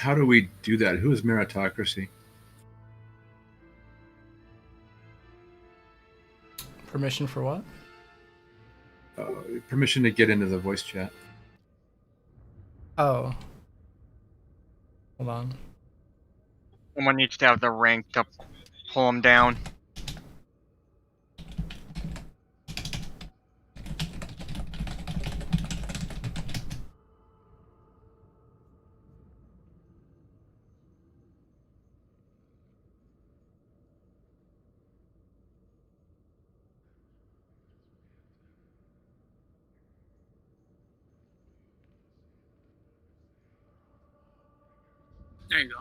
how do we do that? Who is meritocracy? Permission for what? Permission to get into the voice chat. Oh. Hold on. Someone needs to have the rank to pull him down. There you go.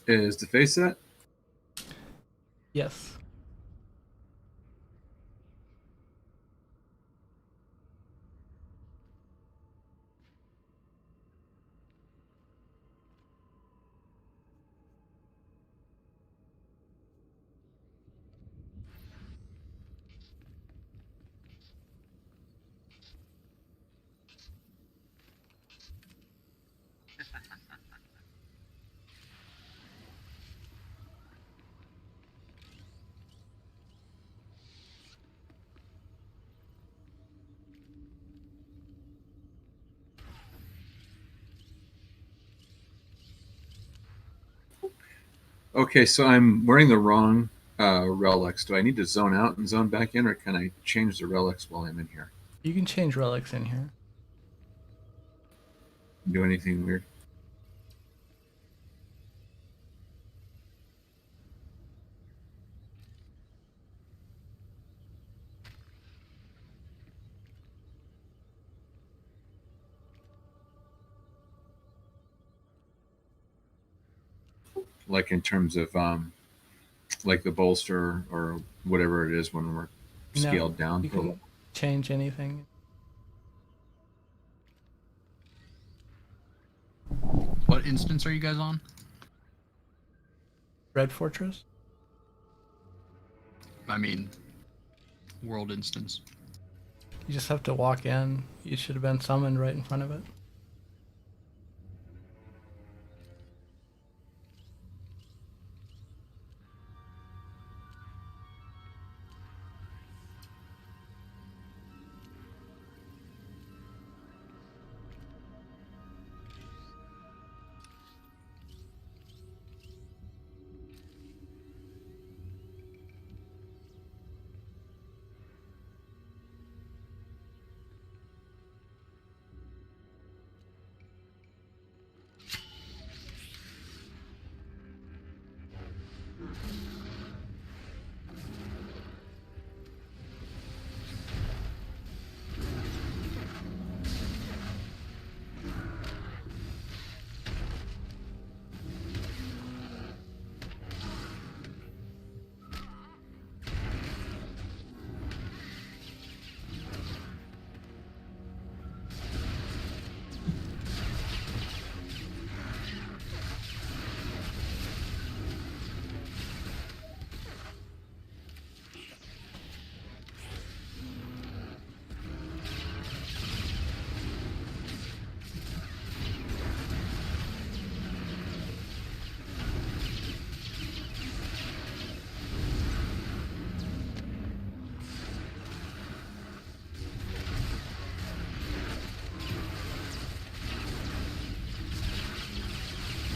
Is the face set? Yes. Okay, so I'm wearing the wrong relics. Do I need to zone out and zone back in, or can I change the relics while I'm in here? You can change relics in here. Do anything weird? Like in terms of like the bolster or whatever it is when we're scaled down. You can change anything. What instance are you guys on? Red Fortress? I mean, world instance. You just have to walk in. You should have been summoned right in front of it.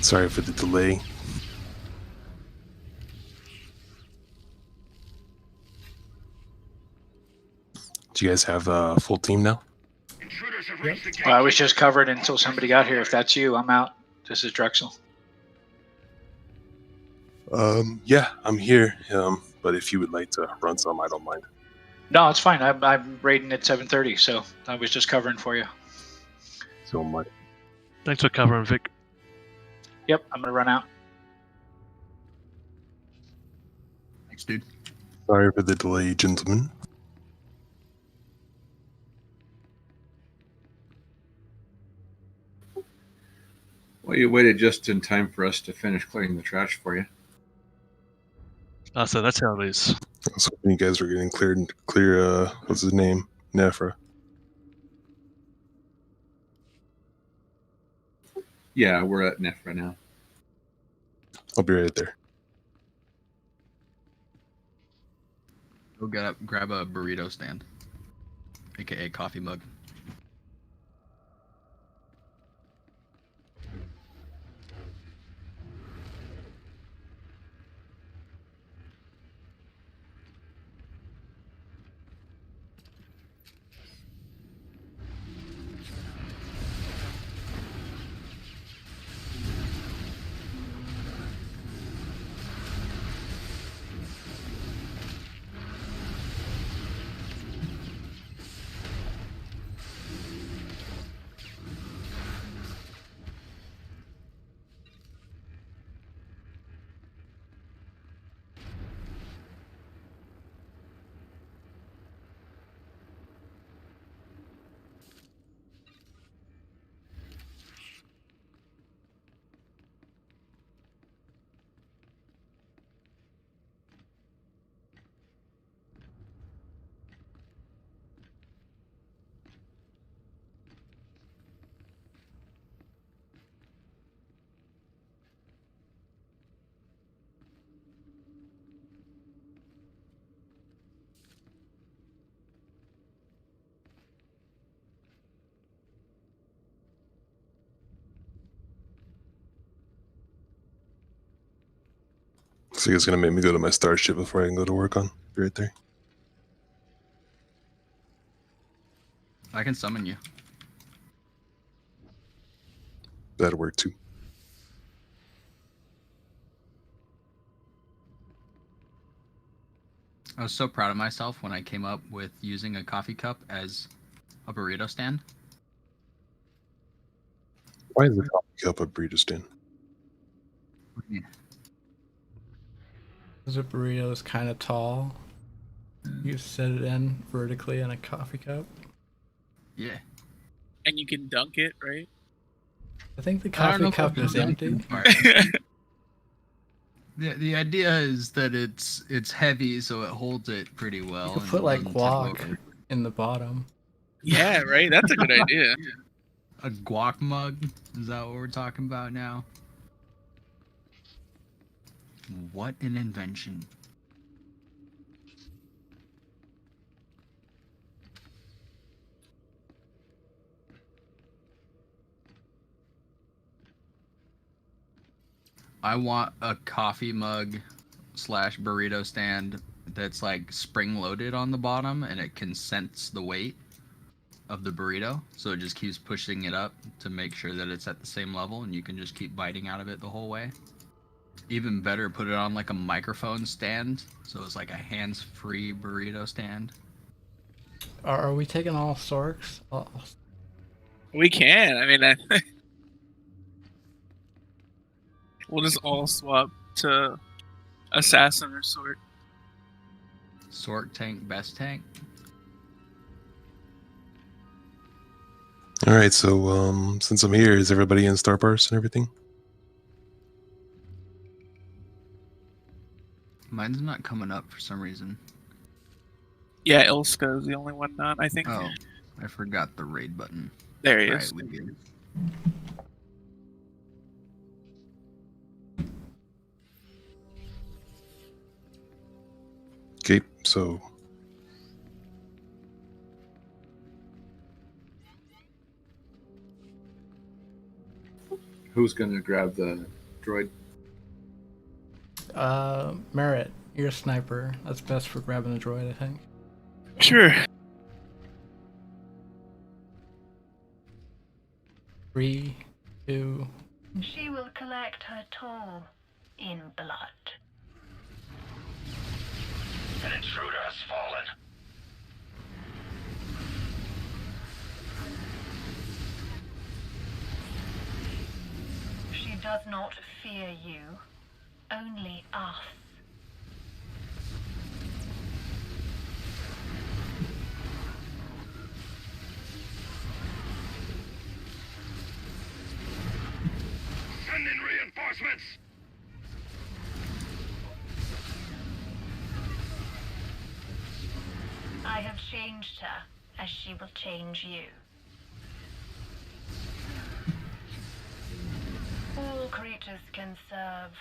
Sorry for the delay. Do you guys have a full team now? Yep. Well, I was just covered until somebody got here. If that's you, I'm out. This is Drexel. Yeah, I'm here. But if you would like to run some, I don't mind. No, it's fine. I'm raiding at 7:30, so I was just covering for you. So much. Thanks for covering, Vic. Yep, I'm gonna run out. Thanks, dude. Sorry for the delay, gentlemen. Well, you waited just in time for us to finish clearing the trash for you. So that's how it is. I was hoping you guys were getting clear, what's his name? Nefra. Yeah, we're at Nefra now. I'll be right there. Go grab a burrito stand, aka coffee mug. So you guys gonna make me go to my starship before I can go to work on? Be right there. I can summon you. That'll work too. I was so proud of myself when I came up with using a coffee cup as a burrito stand. Why is the coffee cup a burrito stand? The burrito is kind of tall. You set it in vertically in a coffee cup. Yeah. And you can dunk it, right? I think the I don't know coffee if cup I'm is dunking empty. part. The idea is that it's heavy, so it holds it pretty well. You could and put it like doesn't tip guac over. in the bottom. Yeah, right? That's a good idea. A guac mug? Is that what we're talking about now? What an invention. I want a coffee mug / burrito stand that's like spring loaded on the bottom and it can sense the weight of the burrito. So it just keeps pushing it up to make sure that it's at the same level and you can just keep biting out of it the whole way. Even better, put it on like a microphone stand. So it's like a hands-free burrito stand. Are we taking all storks? We can. I mean, we'll just all swap to assassin or sword. Sork tank, best tank. All right, so since I'm here, is everybody in Starburst and everything? Mine's not coming up for some reason. Yeah, Ilska is the only one not, I think. Oh, I forgot the raid button. There he Right, is. we did. Okay, so Who's going to grab the droid. Merritt, you're a sniper. That's best for grabbing the droid, I think. Sure. 3, 2. She will collect her toll in blood. An intruder has fallen. She does not fear you, only us. Send in reinforcements! I have changed her, as she will change you. All creatures can serve.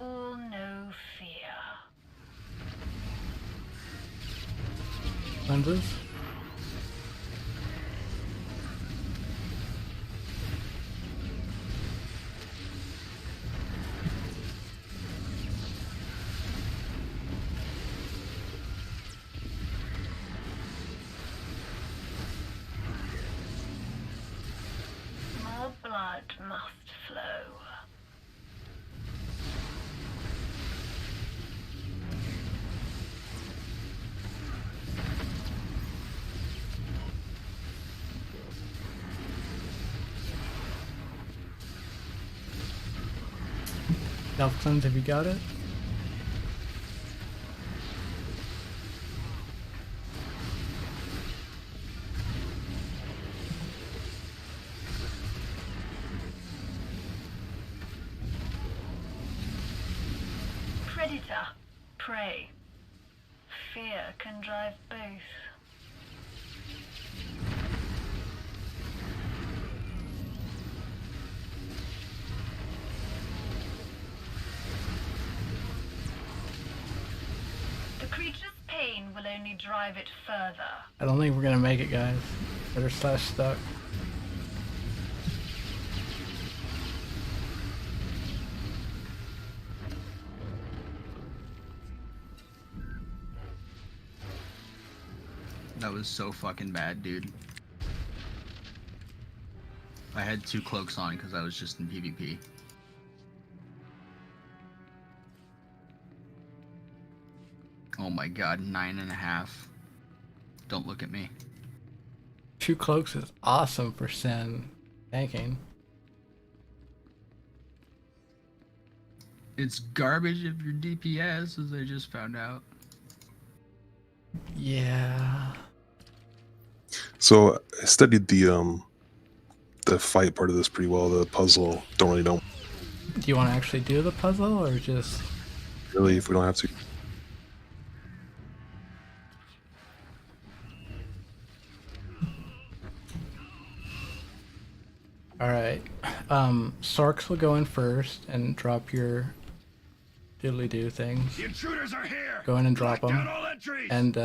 All know fear. Lenses? More blood must flow. Delphins, have you got it? Predator, prey. Fear can drive both. The creature's pain will only drive it further. I don't think we're gonna make it, guys. Better slash stuck. That was so fucking bad, dude. I had 2 cloaks on because I was just in PvP. Oh my god, 9.5. Don't look at me. 2 cloaks is awesome for Sin tanking. It's garbage if you're DPS, as I just found out. Yeah. So I studied the fight part of this pretty well. The puzzle, don't really know Do you want to actually do the puzzle or just... really if we don't have to. Alright. Sorks will go in first and drop your doodly-doo things. The intruders are here! Go in and drop Lock them. down all entries! And,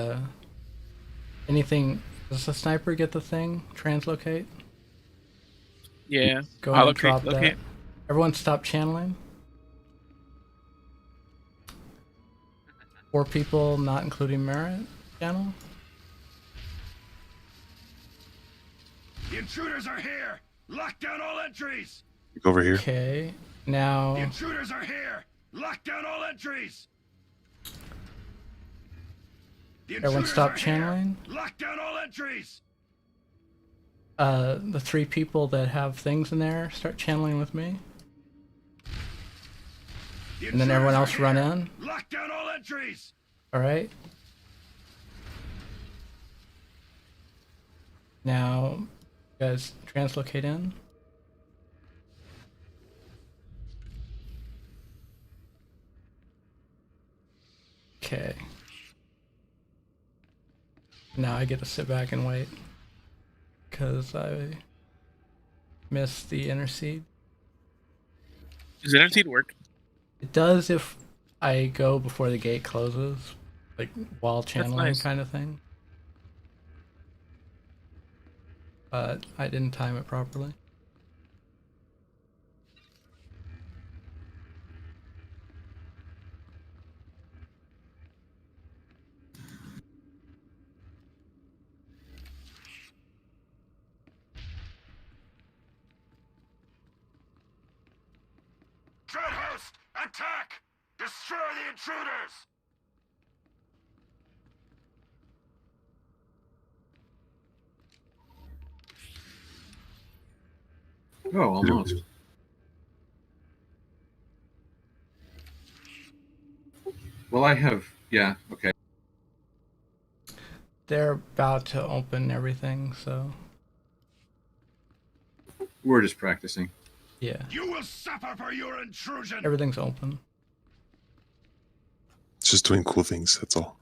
anything... Does the sniper get the thing? Translocate? Yeah. Go in I'll and drop that. locate. Everyone stop channeling. 4 people, not including Merritt, channel. The intruders are here! Lock down all entries! Over here. Okay, The now... intruders are here! Lock down all entries! The Everyone intruders stop are channeling. here! Lock down all entries! The 3 people that have things in there, start channeling with me. The And then everyone intruders else are run here! in. Lock down all entries! Alright. Now, you guys translocate in. Okay. Now I get to sit back and wait. Because I missed the intercede. Does Intercede work? It does if I go before the gate closes. Like while channeling nice. kind of thing. But I didn't time it properly. Attack! Destroy the intruders! Oh, almost. Well, I have. Yeah. Okay. They're about to open everything, so We're just practicing. yeah, You will suffer for your intrusion! everything's open. It's just doing cool things. That's all.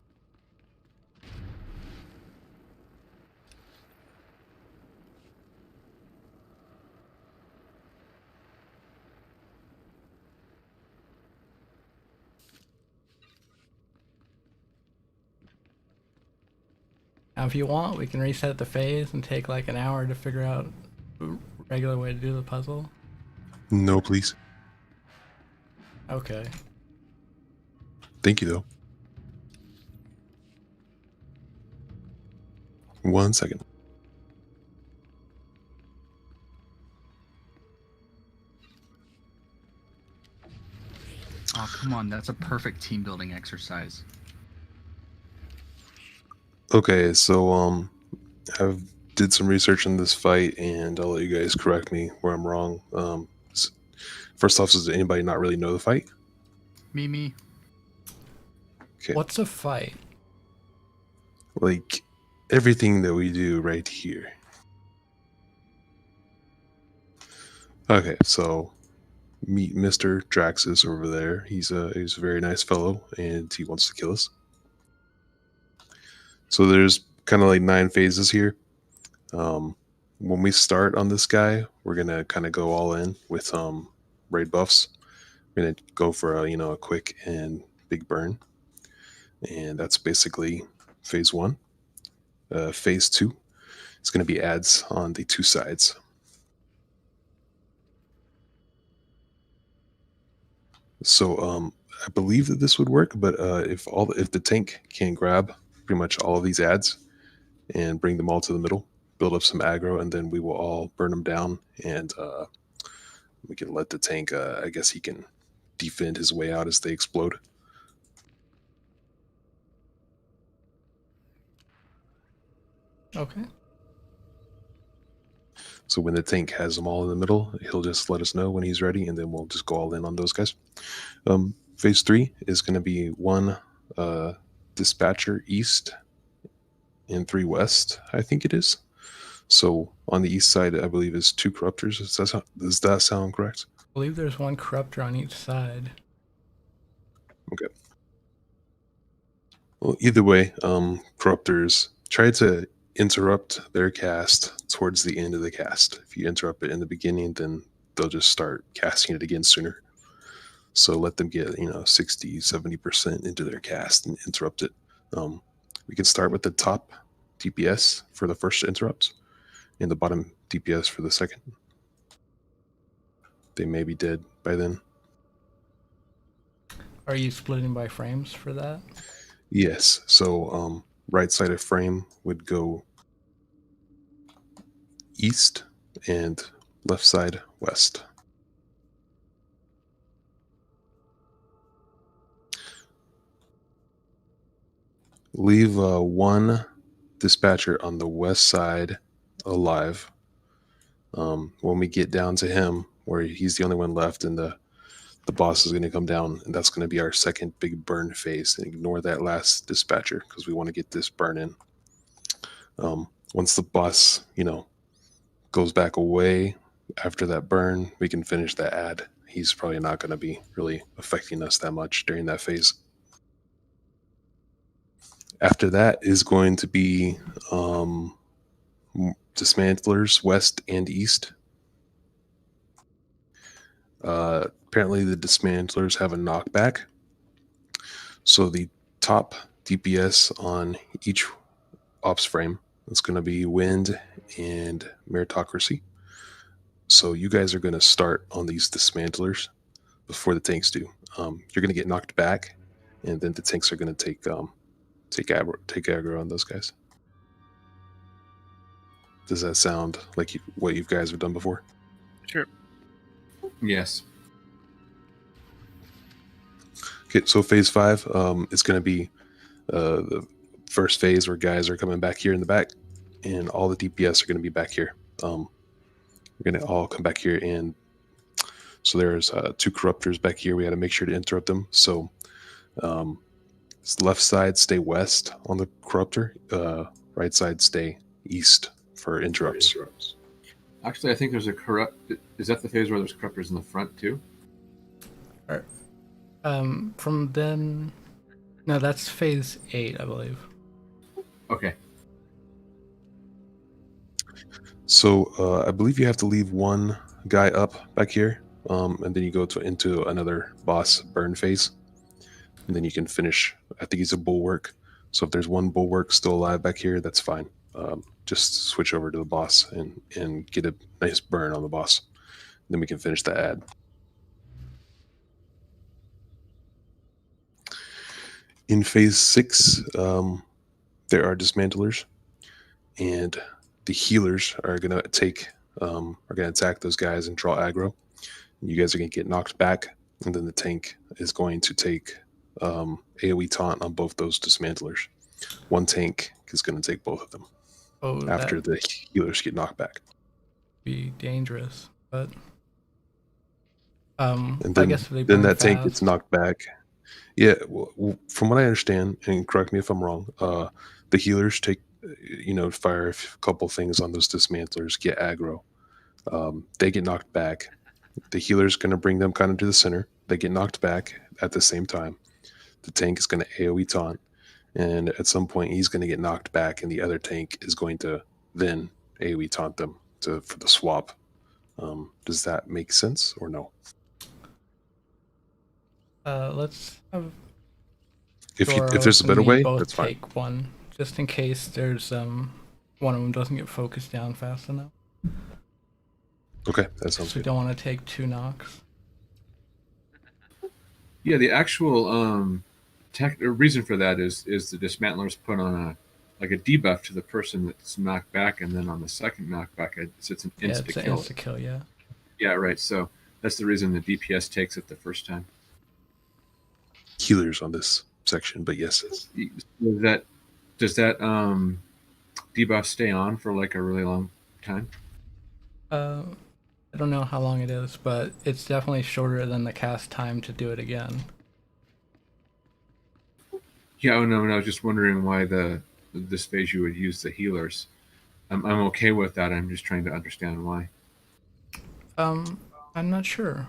Now, if you want, we can reset the phase and take like an hour to figure out a regular way to do the puzzle. No, please. Okay. Thank you, though. 1 second. Oh, come on. That's a perfect team building exercise. Okay, so I've did some research on this fight, and I'll let you guys correct me where I'm wrong. First off, does anybody not really know the fight? Me. Okay. What's a fight? Like everything that we do right here. Okay, so meet Mr. Draxus over there. He's a very nice fellow, and he wants to kill us. So there's kind of like 9 phases here. When we start on this guy, we're gonna kind of go all in with raid buffs. We're gonna go for a quick and big burn, and that's basically phase 1. Phase 2 is gonna be ads on the 2 sides. So I believe that this would work, but if the tank can grab pretty much all of these ads and bring them all to the middle, build up some aggro, and then we will all burn them down, and we can let the tank, I guess he can defend his way out as they explode. Okay. So when the tank has them all in the middle, he'll just let us know when he's ready, and then we'll just go all in on those guys. Phase 3 is going to be 1 dispatcher east and 3 west, I think it is. So on the east side, I believe is 2 corruptors. Does that sound correct? I believe there's 1 corruptor on each side. Okay. Well, either way, corruptors try to interrupt their cast towards the end of the cast. If you interrupt it in the beginning, then they'll just start casting it again sooner. So let them get 60, 70% into their cast and interrupt it. We can start with the top DPS for the first interrupt and the bottom DPS for the second. They may be dead by then. Are you splitting by frames for that? Yes. So right side of frame would go east and left side west. Leave 1 dispatcher on the west side alive. When we get down to him, where he's the only one left, and the boss is going to come down, and that's going to be our second big burn phase. And ignore that last dispatcher because we want to get this burn in. Once the boss, goes back away after that burn, we can finish that ad. He's probably not going to be really affecting us that much during that phase. After that is going to be dismantlers west and east. Apparently the dismantlers have a knockback. So the top DPS on each ops frame is going to be wind and meritocracy. So you guys are going to start on these dismantlers before the tanks do. You're going to get knocked back, and then the tanks are going to take aggro on those guys. Does that sound like what you guys have done before? Sure. Yes. Okay, so phase 5, it's going to be the first phase where guys are coming back here in the back, and all the DPS are going to be back here. We're going to all come back here, and so there's 2 corruptors back here. We had to make sure to interrupt them. So left side stay west on the corruptor, right side stay east for interrupts. Actually, I think there's a corrupt. Is that the phase where there's corruptors in the front too? From then, no, that's phase 8, I believe. Okay. So I believe you have to leave one guy up back here, and then you go into another boss burn phase, and then you can finish. I think he's a bulwark. So if there's one bulwark still alive back here, that's fine. Just switch over to the boss and get a nice burn on the boss. Then we can finish the ad. In phase 6, there are dismantlers, and the healers are gonna attack those guys and draw aggro. You guys are gonna get knocked back, and then the tank is going to take AoE taunt on both those dismantlers. One tank is gonna take both of them after the healers get knocked back. Be dangerous, but and then, I guess if they then burn that tank fast- gets knocked back. Yeah, well, from what I understand, and correct me if I'm wrong, the healers take, fire a couple things on those dismantlers, get aggro. They get knocked back. The healer's going to bring them kind of to the center. They get knocked back at the same time. The tank is going to AoE taunt, and at some point he's going to get knocked back, and the other tank is going to then AoE taunt them for the swap. Does that make sense or no? Let's have. If Doro there's a better and me way, both that's fine. take one, just in case there's one of them doesn't get focused down fast enough. Okay, that sounds So we good. don't want to take 2 knocks. Yeah, the actual reason for that is the dismantlers put on a debuff to the person that's knocked back, and then on the second knockback, it's an Yeah, insta it's an kill. insta kill. Yeah. Yeah, right. So that's the reason the DPS takes it the first time. Healers on this section, but yes. Does that debuff stay on for like a really long time? I don't know how long it is, but it's definitely shorter than the cast time to do it again. Yeah, no, I was just wondering why this phase you would use the healers. I'm okay with that. I'm just trying to understand why. I'm not sure.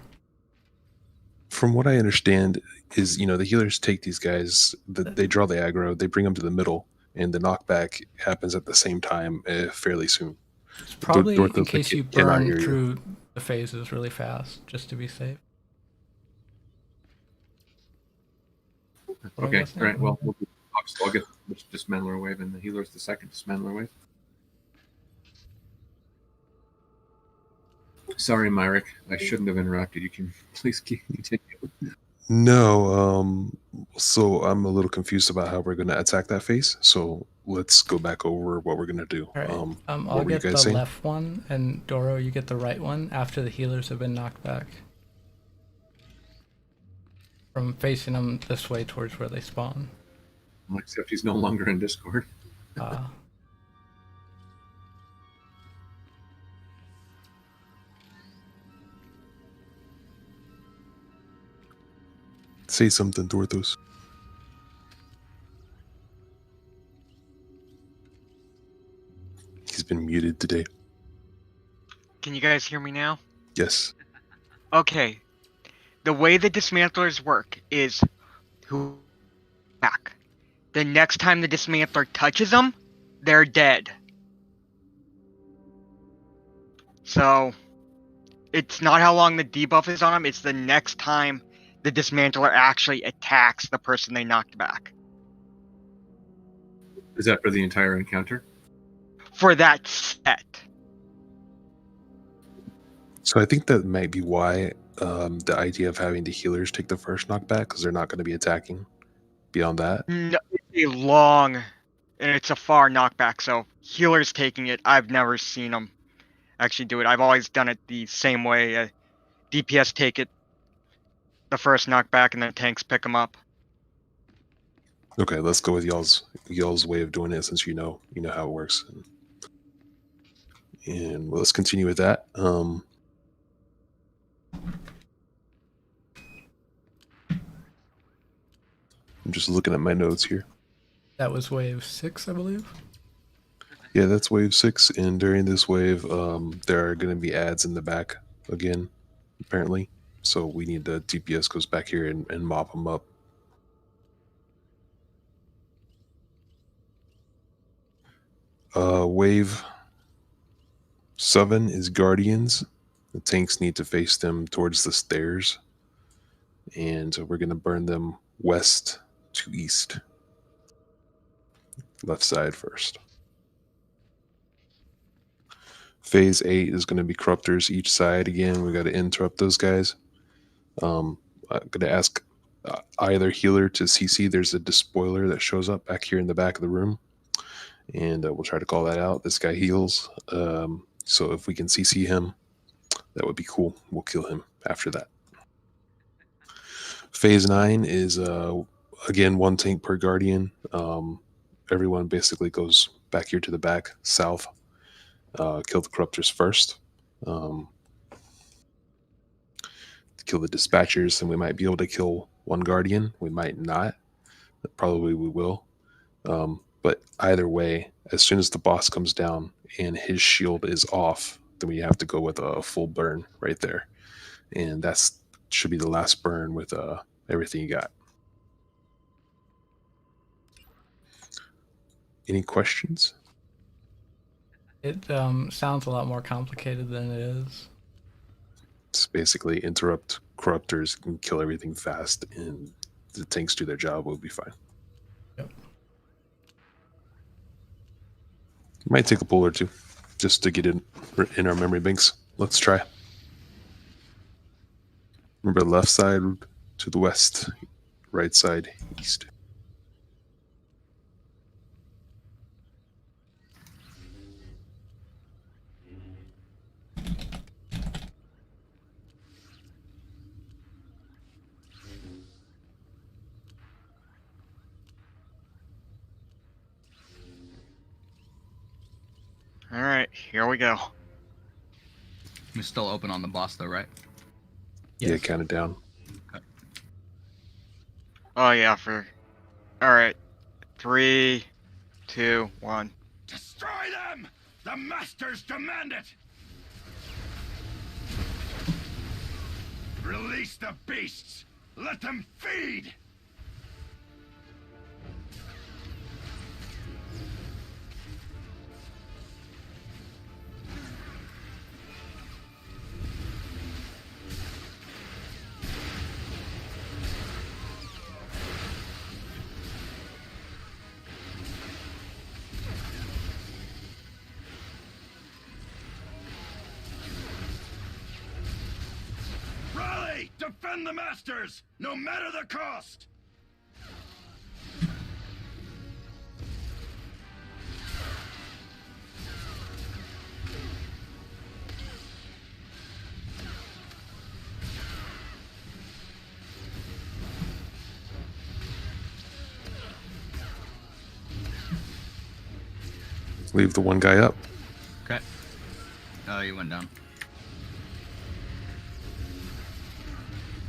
From what I understand is, the healers take these guys, they draw the aggro, they bring them to the middle, and the knockback happens at the same time fairly soon. It's probably Dorothy in case you cannot burn hear you. through the phases really fast, just to be safe. What am I Okay, guessing? all right. Well, I'll get the dismantler wave, and the healer's the second dismantler wave. Sorry, Myrick. I shouldn't have interrupted. You can please continue. No, so I'm a little confused about how we're going to attack that phase. So let's go back over what we're going to do. All right. What I'll were you get guys the saying? left one, and Doro, you get the right one after the healers have been knocked back. From facing them this way towards where they spawn. Except he's no longer in Discord. Say something, Dorthos. He's been muted today. Can you guys hear me now? Yes. Okay. The way the dismantlers work is who back. The next time the dismantler touches them, they're dead. So it's not how long the debuff is on them, it's the next time the dismantler actually attacks the person they knocked back. Is that for the entire encounter? For that set. So I think that might be why the idea of having the healers take the first knockback, because they're not going to be attacking beyond that. No, it's a long and it's a far knockback, so healers taking it, I've never seen them actually do it. I've always done it the same way. DPS take it. the first knockback, and then tanks pick them up. Okay, let's go with y'all's way of doing it since you know how it works. And let's continue with that. I'm just looking at my notes here. That was wave 6, I believe. Yeah, that's wave 6, and during this wave, there are going to be ads in the back again, apparently. So we need the DPS goes back here and mop them up. Wave 7 is Guardians. The tanks need to face them towards the stairs, and we're going to burn them west to east. Left side first. Phase 8 is going to be Corruptors each side again. We got to interrupt those guys. I'm going to ask either healer to CC. There's a despoiler that shows up back here in the back of the room, and we'll try to call that out. This guy heals, so if we can CC him, that would be cool. We'll kill him after that. Phase 9 is again 1 tank per guardian. Everyone basically goes back here to the back south. Kill the Corruptors first. Kill the dispatchers, and we might be able to kill 1 guardian. We might not. Probably we will. But either way, as soon as the boss comes down and his shield is off, then we have to go with a full burn right there. And that's should be the last burn with everything you got. Any questions? It sounds a lot more complicated than it is. It's basically interrupt Corruptors and kill everything fast, and the tanks do their job. We'll be fine. Yep. Might take a pull or two just to get in our memory banks. Let's try. Remember, left side to the west, right side east. All right, here we go. We're still open on the boss, though, right? Yes. Yeah, count it down. Oh yeah, all right. 3, 2, 1. Destroy them! The masters demand it! Release the beasts! Let them feed! Rally! Defend the masters! No matter the cost! Leave the 1 guy up. Okay. Oh, you went down.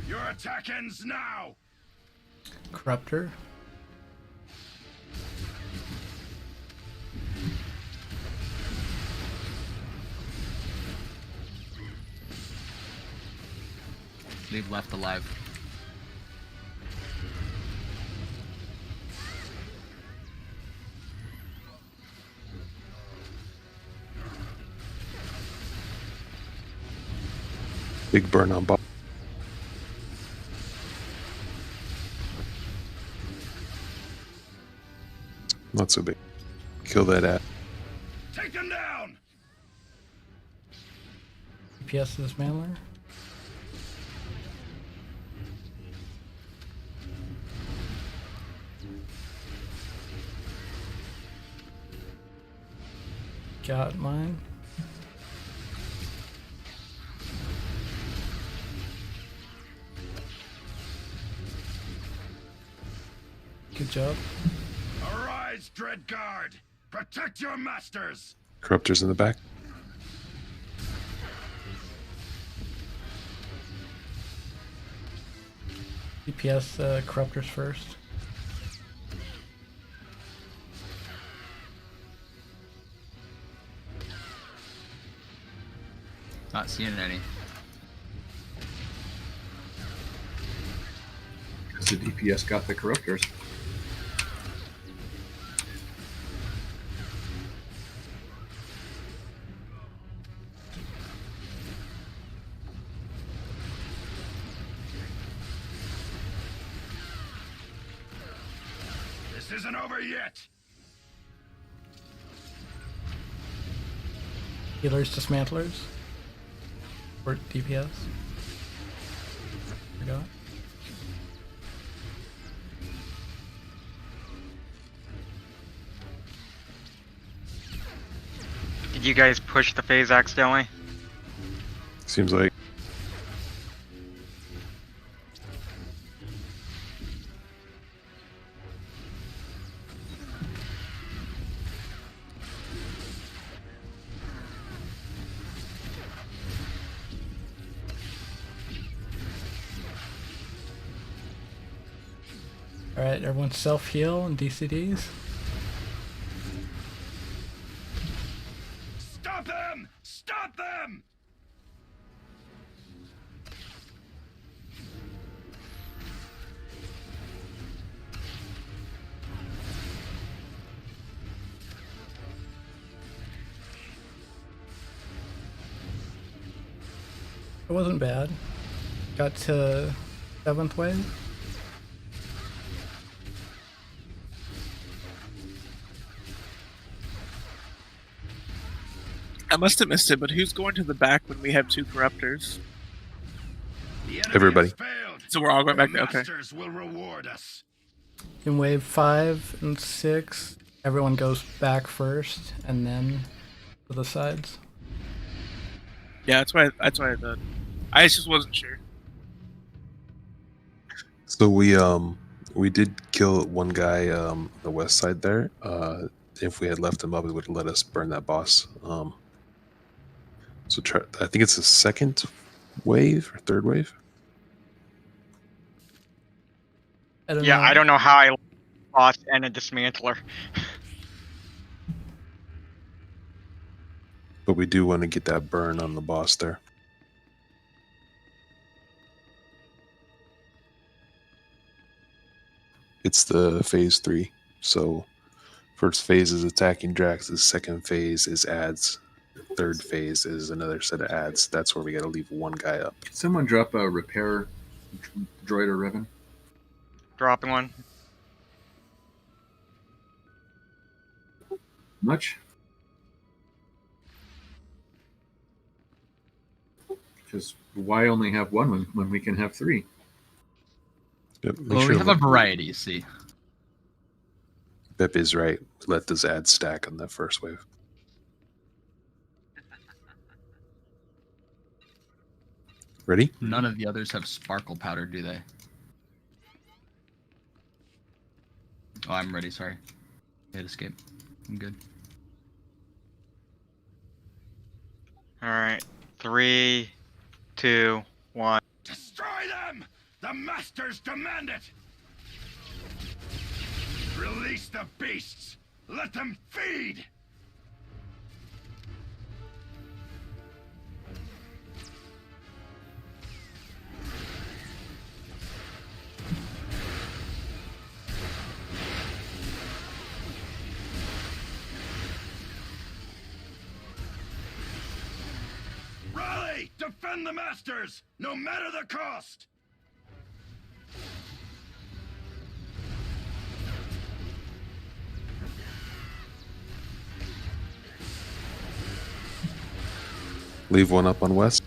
Your attack ends now! Corruptor. Leave left alive. Big burn on boss. Not so big. Kill that at. Take them down! DPS dismantler. Got mine. Good job. Arise, Dread Guard! Protect your masters! Corruptors in the back. DPS corruptors first. Not seeing any. Because the DPS got the corruptors. This isn't over yet! Healers, dismantlers. Or DPS. Forgot. Did you guys push the phase accidentally? Seems like. Alright, everyone self-heal and DCDs. Stop them! Stop them! It wasn't bad. Got to 7th wave. I must have missed it, but who's going to the back when we have 2 corruptors? The enemy Everybody. has failed. So we're all going back The there. Okay. masters will reward us. In wave 5 and 6, everyone goes back first, and then to the sides. Yeah, that's why I thought. I just wasn't sure. So we did kill one guy the west side there. If we had left him up, it would have let us burn that boss. So I think it's the second wave or third wave. I don't Yeah, know. I don't know how I lost and a dismantler. But we do want to get that burn on the boss there. It's the phase 3. So first phase is attacking Drax. The second phase is adds. The third phase is another set of adds. That's where we got to leave one guy up. Can someone drop a repair droid or Revan? Dropping one. Much? Because why only have one when we can have 3? Yep, make Well, sure we have a variety, you see. Pep is right. Let those ads stack on that first wave. Ready? None of the others have sparkle powder, do they? Oh, I'm ready, sorry. Hit escape. I'm good. Alright. 3, 2, 1. Destroy them! The masters demand it! Release the beasts! Let them feed! Rally! Defend the masters! No matter the cost! Leave one up on west.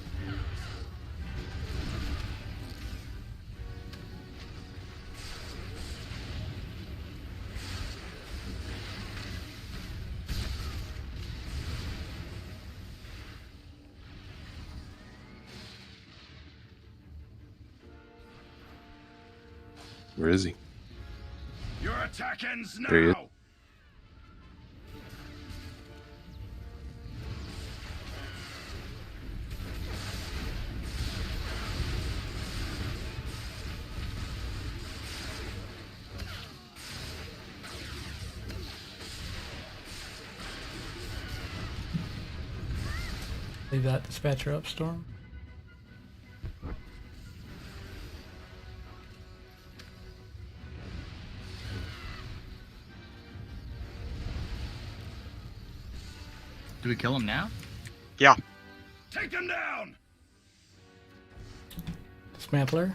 Where is he? Your Our attack ends now. There he is. Leave that dispatcher up, Storm. Do we kill him now? Yeah. Take them down. Dismantler.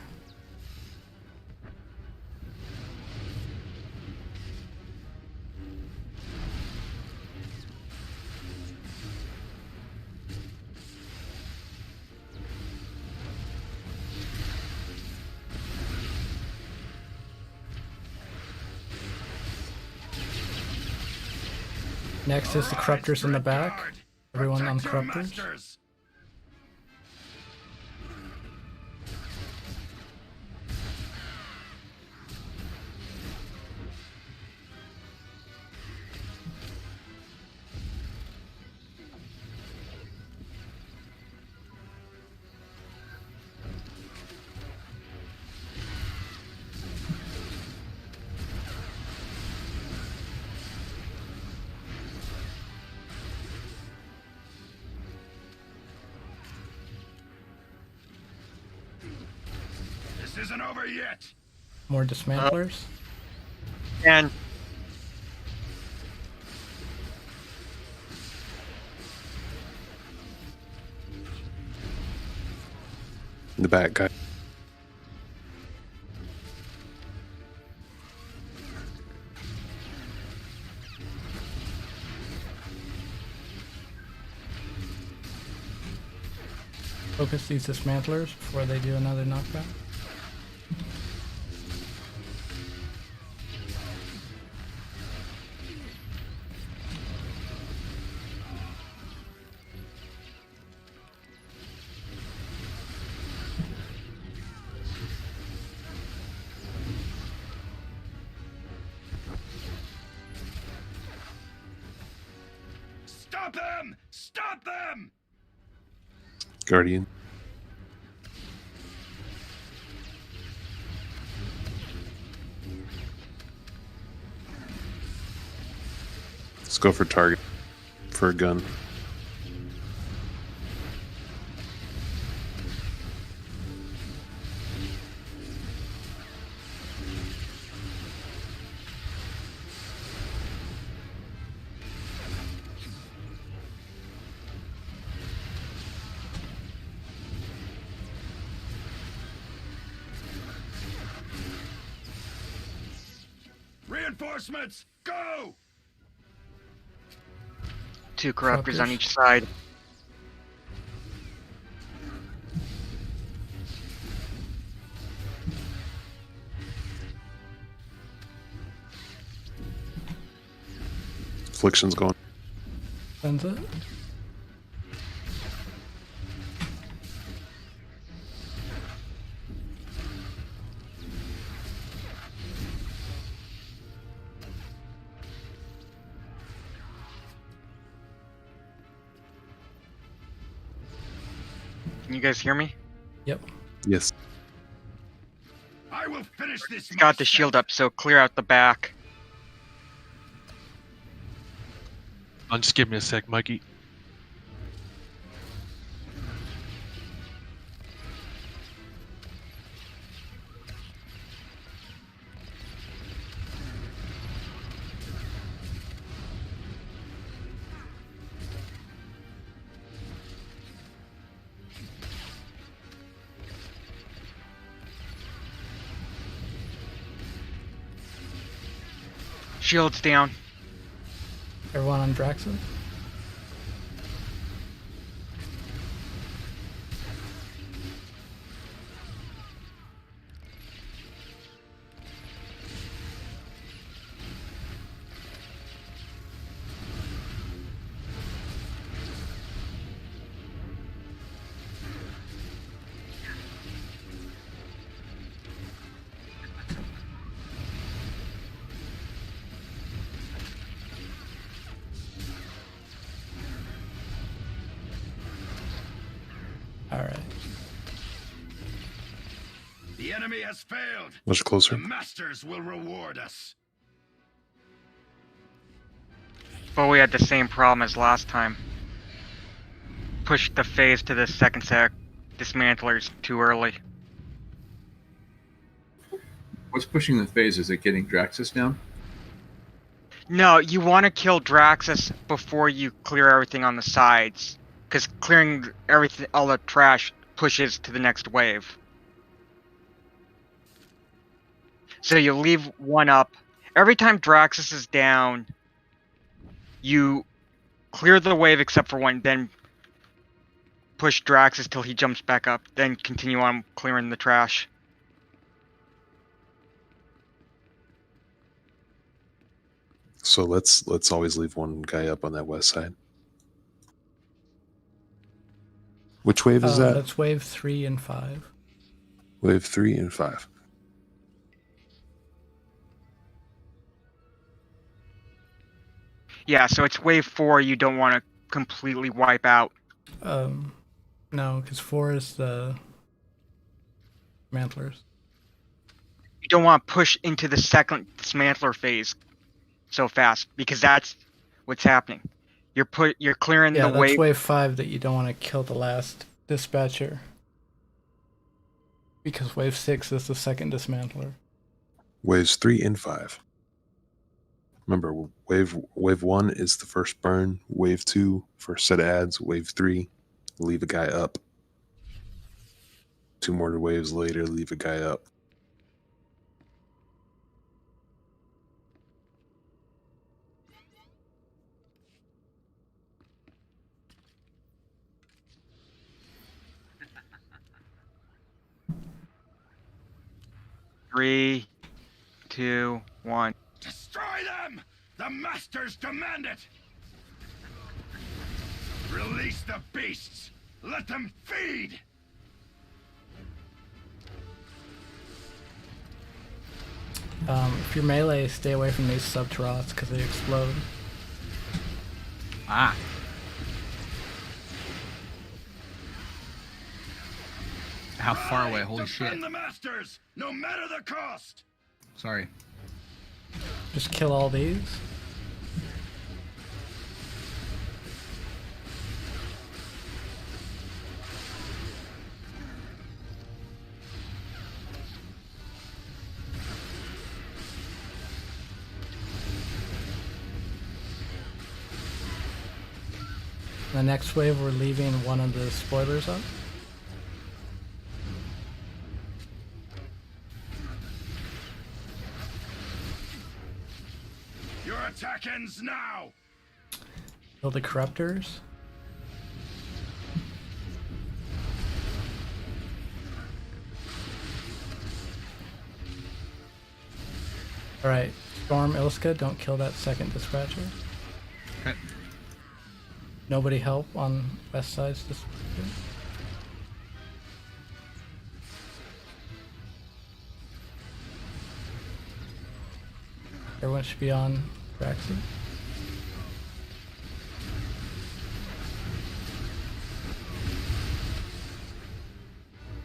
Next is the corruptors in the back. Everyone on corruptors. This isn't over yet. More dismantlers. And In the back, guy. Focus these dismantlers before they do another knockback. Stop them! Stop them! Guardian. Let's go for target. For a gun. Reinforcements, go! 2 corruptors on Corruptors. each side. Affliction's going. Sends it. Can you guys hear me? Yep. Yes. I will finish this. He's got the myself. shield up, so clear out the back. Just give me a sec, Mikey. Shield's down. Everyone on Draxon. All right. The enemy has failed. Much closer. The masters will reward us. But we had the same problem as last time. Pushed the phase to the second set dismantlers too early. What's pushing the phase? Is it getting Draxus down? No, you want to kill Draxus before you clear everything on the sides, because clearing everything, all the trash, pushes to the next wave. So you leave one up. Every time Draxus is down, you clear the wave except for one, then push Draxus till he jumps back up, then continue on clearing the trash. So let's always leave one guy up on that west side. Which wave is that? That's wave 3 and 5. Wave 3 and 5. Yeah, so it's wave 4 you don't want to completely wipe out. No, because 4 is the dismantlers. You don't want to push into the second dismantler phase so fast, because that's what's happening. You're clearing Yeah, the that's wave. wave 5 that you don't want to kill the last dispatcher. Because wave 6 is the second dismantler. Waves 3 and 5. Remember, wave 1 is the first burn. Wave 2, first set of ads. Wave 3, leave a guy up. 2 more waves later, leave a guy up. Three, 2, 1. Destroy them! The masters demand it! Release the beasts! Let them feed! If you're melee, stay away from these SWTORs because they explode. Ah. How far away? Holy shit. Defend the masters, no matter the cost! Sorry. Just kill all these. The next wave, we're leaving one of the spoilers up. Your attack ends now! Kill the corruptors. Alright, Storm Ilska, don't kill that second dispatcher. Okay. Nobody help on west side's dispatcher. Everyone should be on Braxy.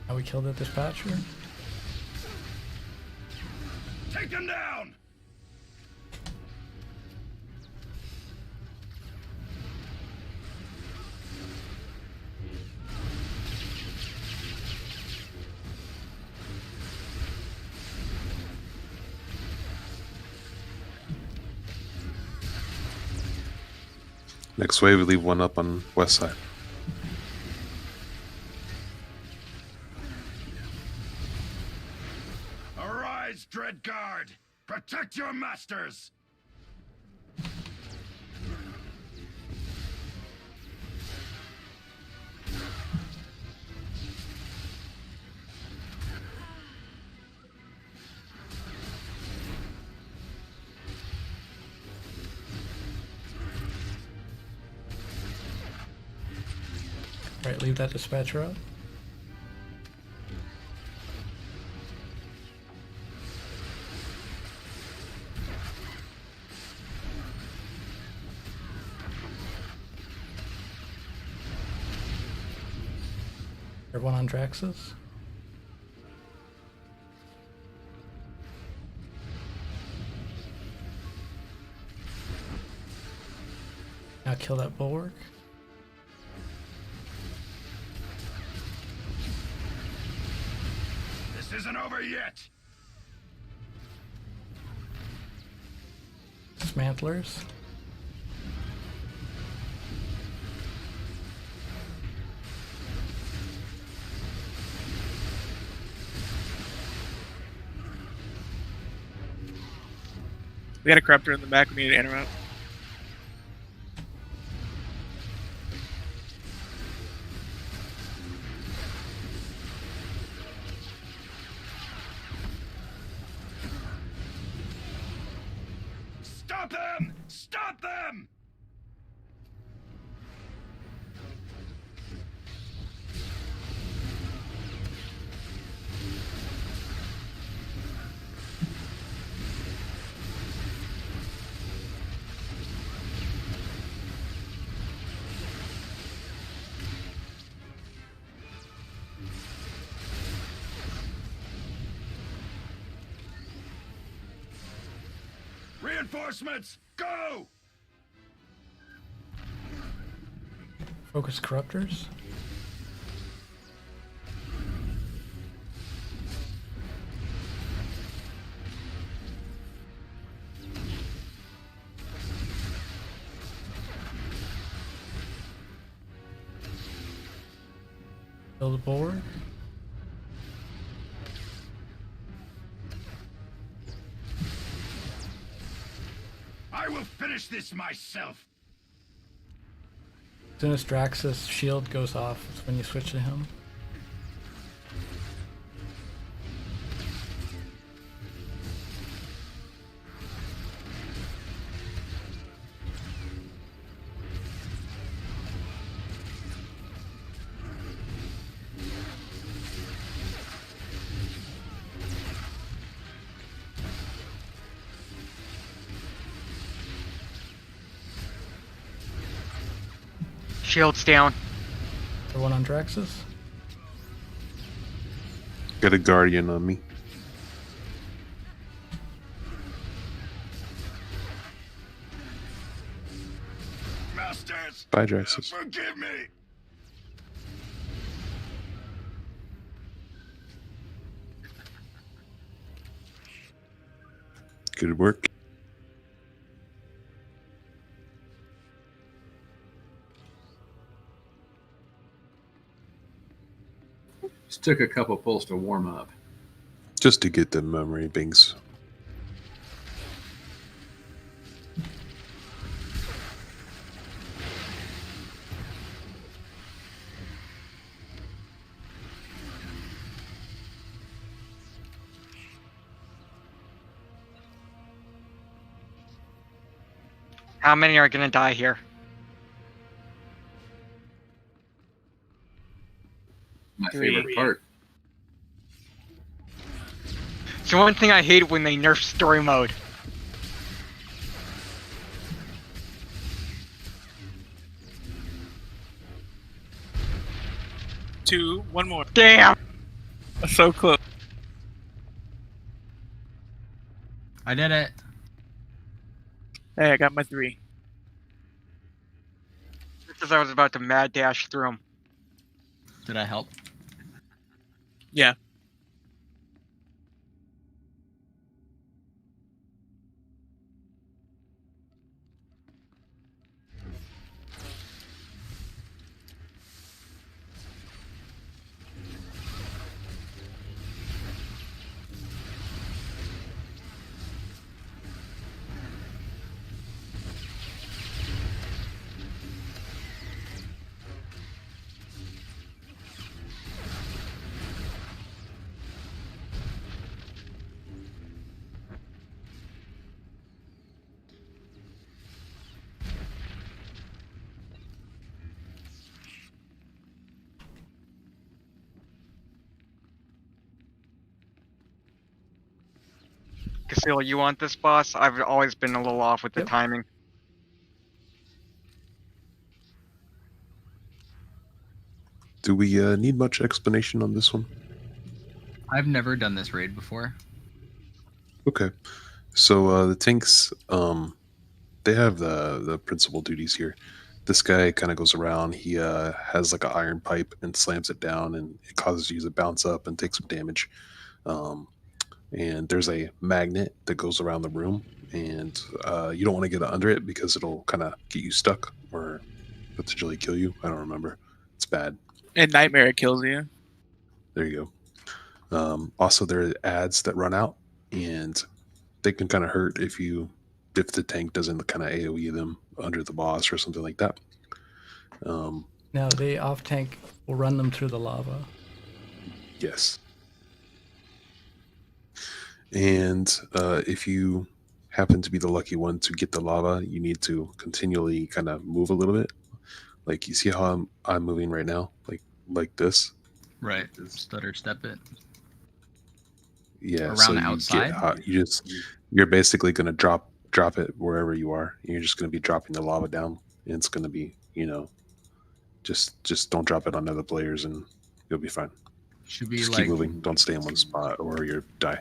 Now we killed the dispatcher. Take them down! Next wave, we leave one up on west side. Arise, Dread Guard! Protect your masters! Alright, leave that dispatcher up. Everyone on Draxus? Now kill that bulwark. This isn't over yet. Dismantlers. We got a corruptor in the back. We need to interrupt. Stop them! Stop them! Reinforcements, go! Focus corruptors. Kill the bulwark. I will finish this myself. As soon as Draxus' shield goes off, it's when you switch to him. Shields down. Everyone on Draxus. Got a guardian on me. Masters, Bye, Draxus. forgive me. Good work. Just took a couple pulls to warm up. Just to get the memory banks. How many are gonna die here? My Three. favorite part. So one thing I hate when they nerf story mode. Two, one more. Damn! So close. I did it. Hey, I got my 3. Just as I was about to mad dash through them. Did I help? Yeah. Casil, you want this boss? I've always been a little off with the Yep. timing. Do we need much explanation on this one? I've never done this raid before. Okay. So the tanks, they have the principal duties here. This guy kind of goes around. He has like an iron pipe and slams it down, and it causes you to bounce up and take some damage. Um, and there's a magnet that goes around the room, and you don't want to get under it because it'll kind of get you stuck or potentially kill you. I don't remember. It's bad. And Nightmare kills you. There you go. Also, there are ads that run out, and they can kind of hurt if the tank doesn't kind of AoE them under the boss or something like that. Now the off tank will run them through the lava. Yes. And if you happen to be the lucky one to get the lava, you need to continually kind of move a little bit. Like you see how I'm moving right now, like this. Right. Stutter step it. Yeah. Around so the you outside? get hot. You're basically gonna drop it wherever you are. You're just gonna be dropping the lava down, and it's gonna be just don't drop it on other players, and you'll be fine. Should we Just like keep moving. Don't stay in one spot, or you'll die.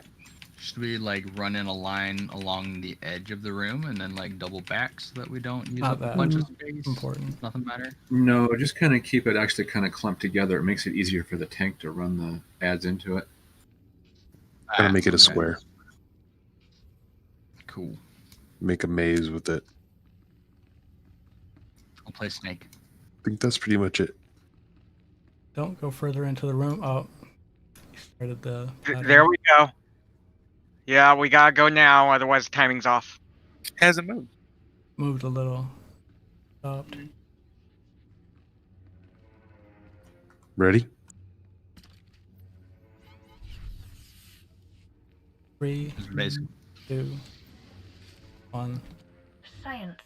should we like run in a line along the edge of the room and then like double back so that we don't use Not up a that bunch of space? important. Nothing matter. No, just kind of keep it actually kind of clumped together. It makes it easier for the tank to run the ads into it. Kind of make it a Okay. square. Cool. Make a maze with it. I'll play Snake. I think that's pretty much it. Don't go further into the room. Oh, you started the. There we go. Yeah, we gotta go now, otherwise timing's off. Hasn't moved. Moved a little. Stopped. Ready? 3, Basically, 2, 1. Science,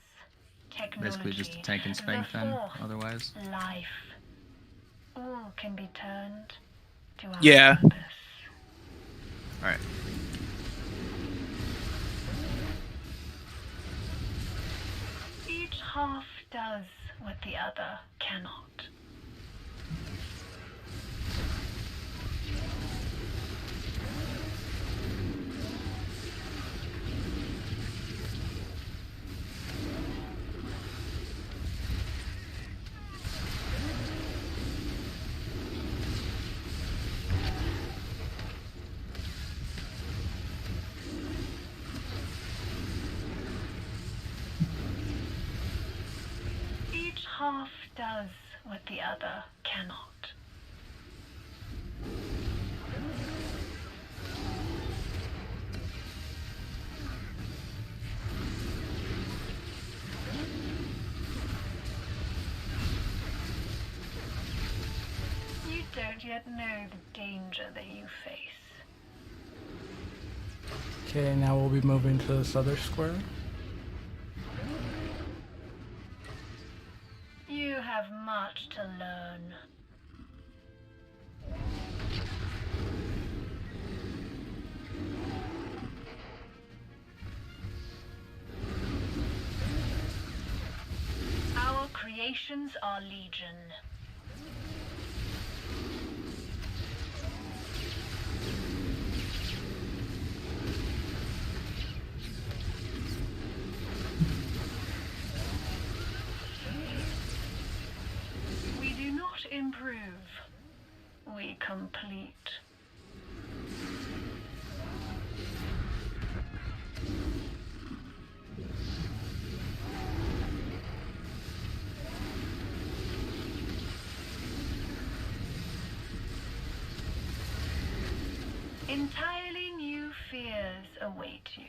technology, basically just a tank and spank the then. Force, Otherwise, life. All can be turned to our Yeah. purpose. all right. Each half does what the other cannot. Each half does what the other cannot. You don't yet know the danger that you face. Okay, now we'll be moving to this other square. You have much to learn. Our creations are legion. We do not improve, we complete. Entirely new fears await you.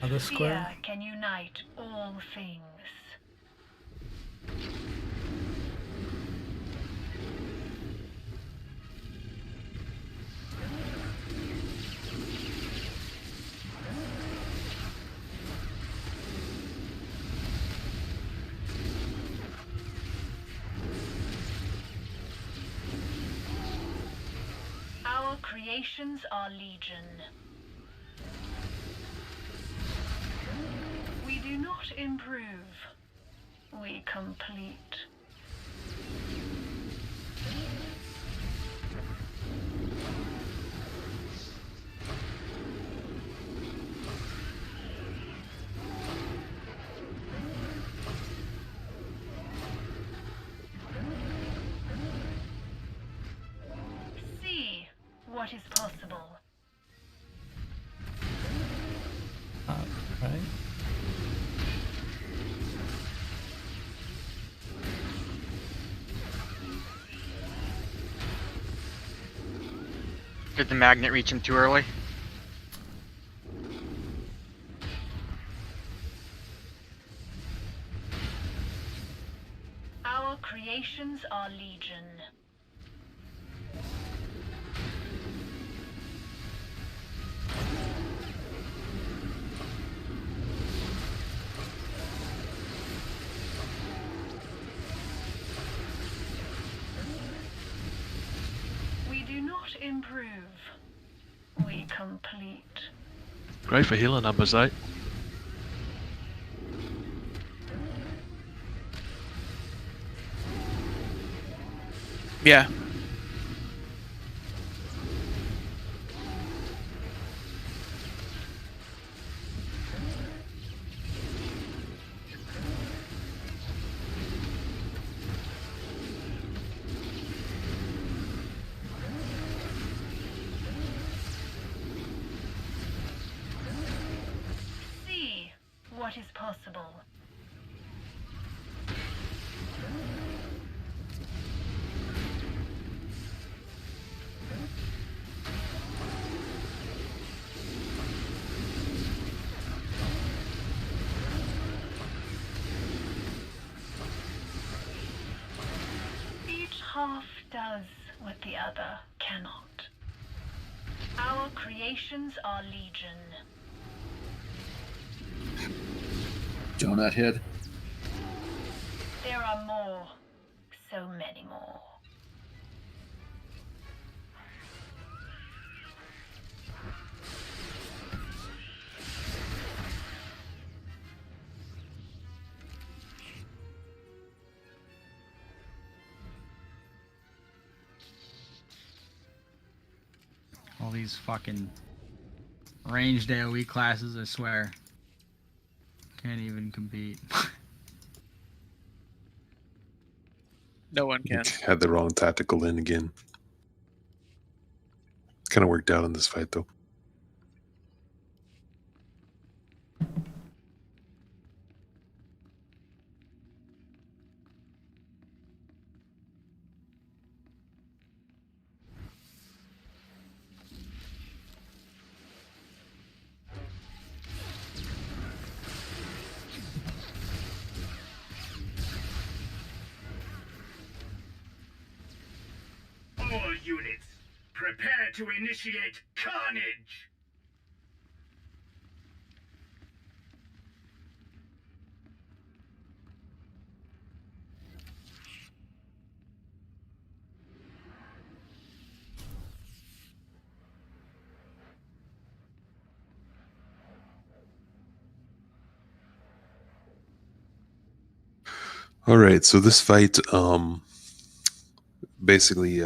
Other square. Fear can unite all things. creations are legion. We do not improve. We complete. See what is possible. Right? Did the magnet reach him too early? Our creations are legion. We do not improve. We complete. Great for healing numbers, eh? Yeah. See what is possible. Each half does what the other cannot. Our creations are legion. Donut head. There are more. So many more. All these fucking ranged AoE classes, I swear. Can't even compete. No one can. Had the wrong tactical in again. Kind of worked out in this fight, though. All units, prepare to initiate carnage! All right, so this fight, basically,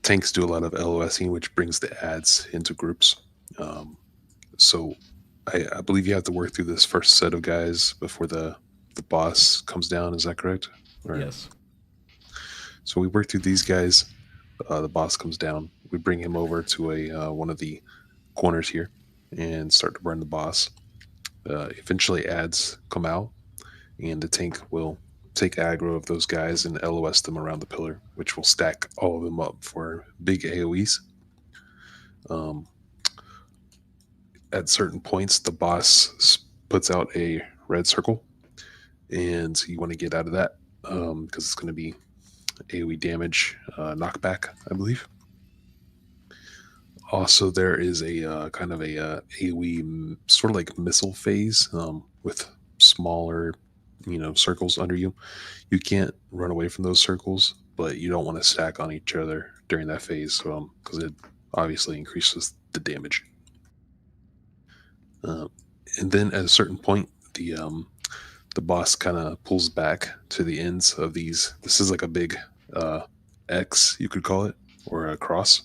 tanks do a lot of LOSing, which brings the ads into groups. So I believe you have to work through this first set of guys before the boss comes down. Is that correct? Or- Yes. So we work through these guys. The boss comes down. We bring him over to a one of the corners here and start to burn the boss. Eventually, ads come out, and the tank will take aggro of those guys and LOS them around the pillar, which will stack all of them up for big AoEs. At certain points, the boss puts out a red circle, and you want to get out of that because it's going to be AoE damage knockback, I believe. Also, there is a kind of a AoE sort of like missile phase with smaller, circles under you. You can't run away from those circles, but you don't want to stack on each other during that phase because it obviously increases the damage. And then at a certain point, the boss kind of pulls back to the ends of these. This is like a big X, you could call it, or a cross.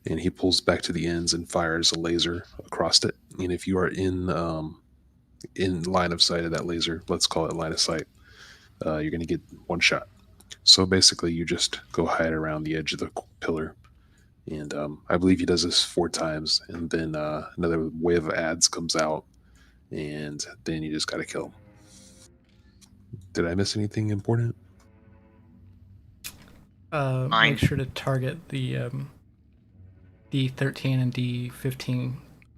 And he pulls back to the ends and fires a laser across it. And if you are in line of sight of that laser, let's call it line of sight, you're going to get one shot. So basically, you just go hide around the edge of the pillar. And I believe he does this 4 times. And then another wave of ads comes out. And then you just got to kill him. Did I miss anything important? Make sure to target the D13 and D15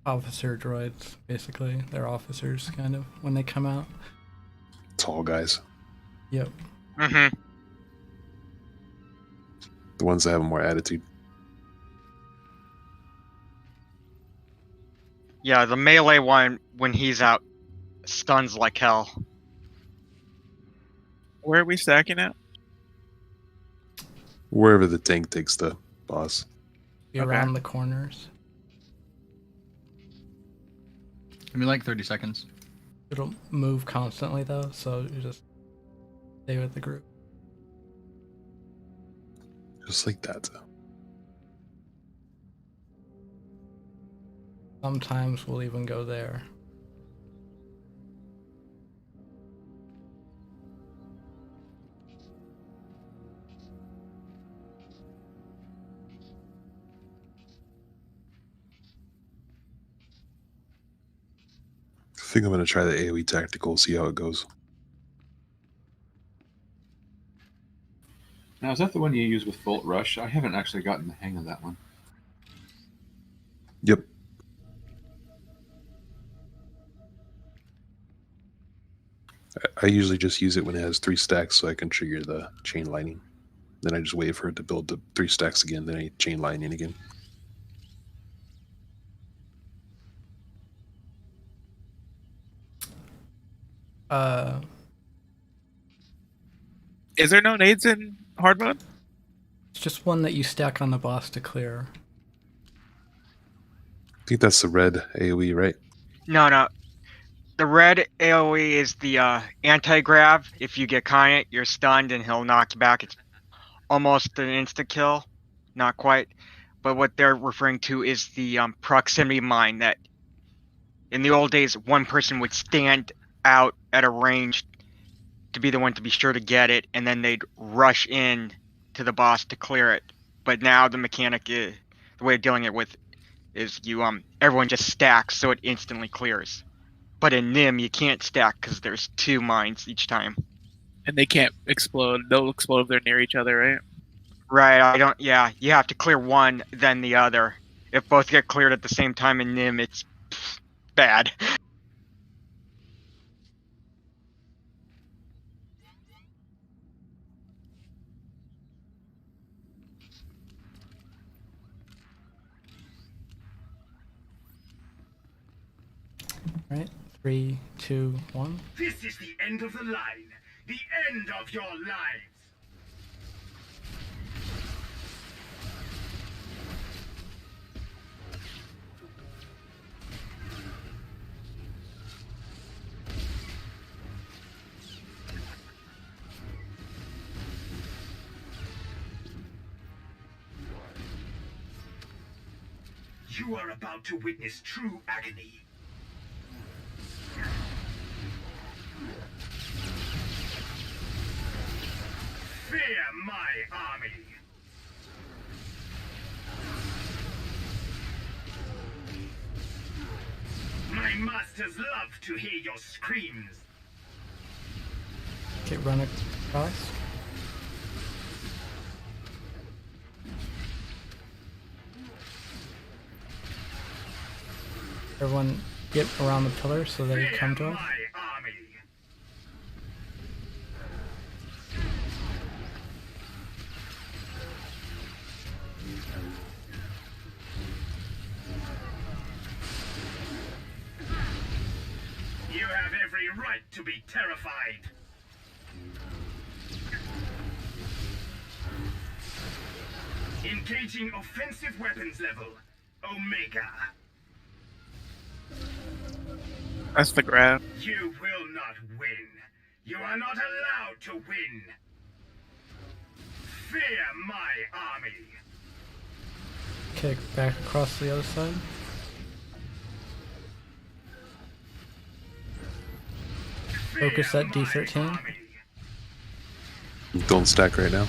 officer droids, basically. They're officers, kind of, when they come out. Tall guys. Yep. Mm-hmm. The ones that have more attitude. Yeah, the melee one, when he's out, stuns like hell. Where are we stacking at? Wherever the tank takes the boss. Be around the corners. Give me like 30 seconds. It'll move constantly, though, so you just stay with the group. Just like that. Sometimes we'll even go there. I think I'm going to try the AoE tactical, see how it goes. Now, is that the one you use with Bolt Rush? I haven't actually gotten the hang of that one. Yep. I usually just use it when it has 3 stacks so I can trigger the chain lightning. Then I just wait for it to build the 3 stacks again, then I chain lightning again. Is there no nades in hard mode? It's just one that you stack on the boss to clear. I think that's the red AoE, right? No. The red AoE is the anti-grav. If you get caught in it, you're stunned and he'll knock you back. It's almost an insta-kill. Not quite. But what they're referring to is the proximity mine that in the old days, one person would stand out at a range to be the one to be sure to get it, and then they'd rush in to the boss to clear it. But now the mechanic is, the way of dealing it with is you everyone just stacks so it instantly clears. But in NIM you can't stack because there's 2 mines each time. And they can't explode. They'll explode if they're near each other, right? Right, you have to clear one, then the other. If both get cleared at the same time in NIM, it's bad. Right? 3, 2, 1. This is the end of the line. The end of your lives. You are about to witness true agony. Fear my army! My masters love to hear your screams. Okay, run across. Everyone get around the pillar so they come to us. You have every right to be terrified. Engaging offensive weapons level. Omega. That's the grab. You will not win. You are not allowed to win. Fear my army. Kick back across the other side. Focus Fear at D13. my army. Don't stack right now.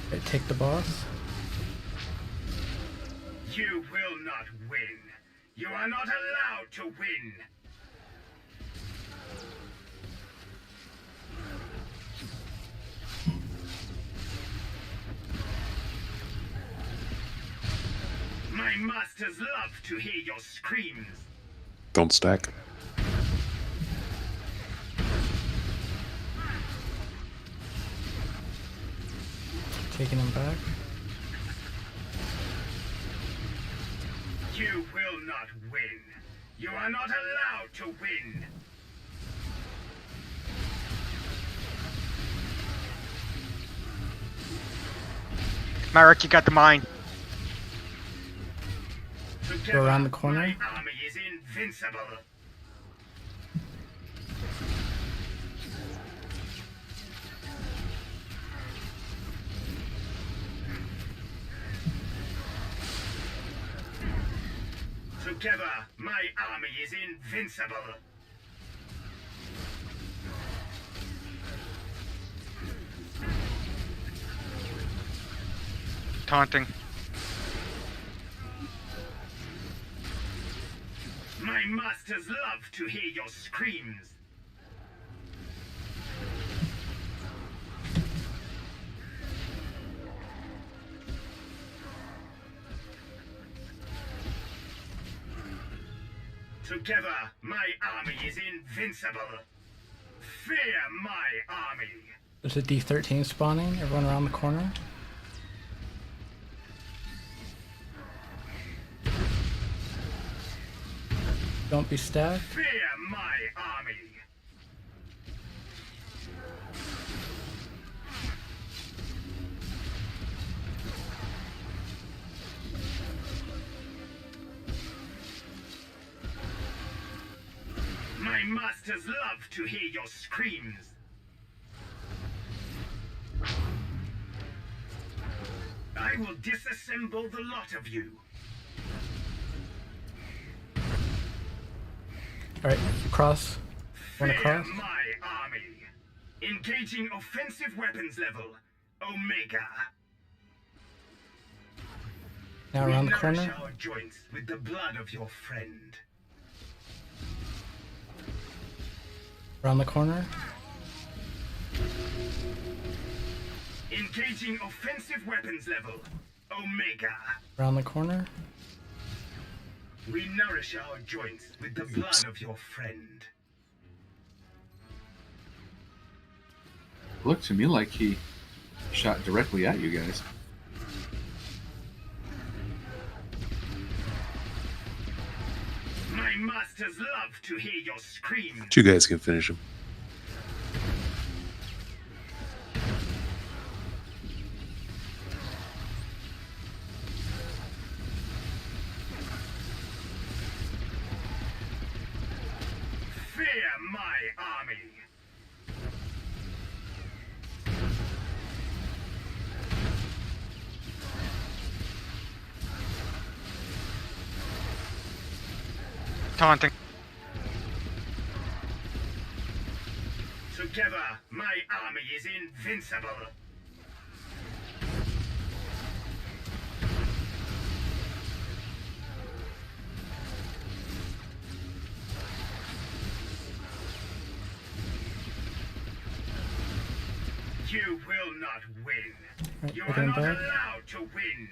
Okay, take the boss. You will not win. You are not allowed to win. My masters love to hear your screams. Don't stack. Taking him back. You will not win. You are not allowed to win. Marek, you got the mine. Together, Go around the corner. My army is invincible. Together, my army is invincible. Taunting. My masters love to hear your screams. Together, my army is invincible. Fear my army. There's a D13 spawning. Everyone around the corner. Don't be stacked. Fear my army. My masters love to hear your screams. I will disassemble the lot of you. Alright, cross. One Fear across. my army. Engaging offensive weapons level. Omega. Now around the We nourish corner. our joints with the blood of your friend. Around the corner. Engaging offensive weapons level. Omega. Around the corner. We nourish our joints with the blood of your friend. Looked to me like he shot directly at you guys. My masters love to hear your screams. But you guys can finish him. Fear my army. Taunting. Together, my army is invincible. You will not win. Right, You we're are going not back. allowed to win.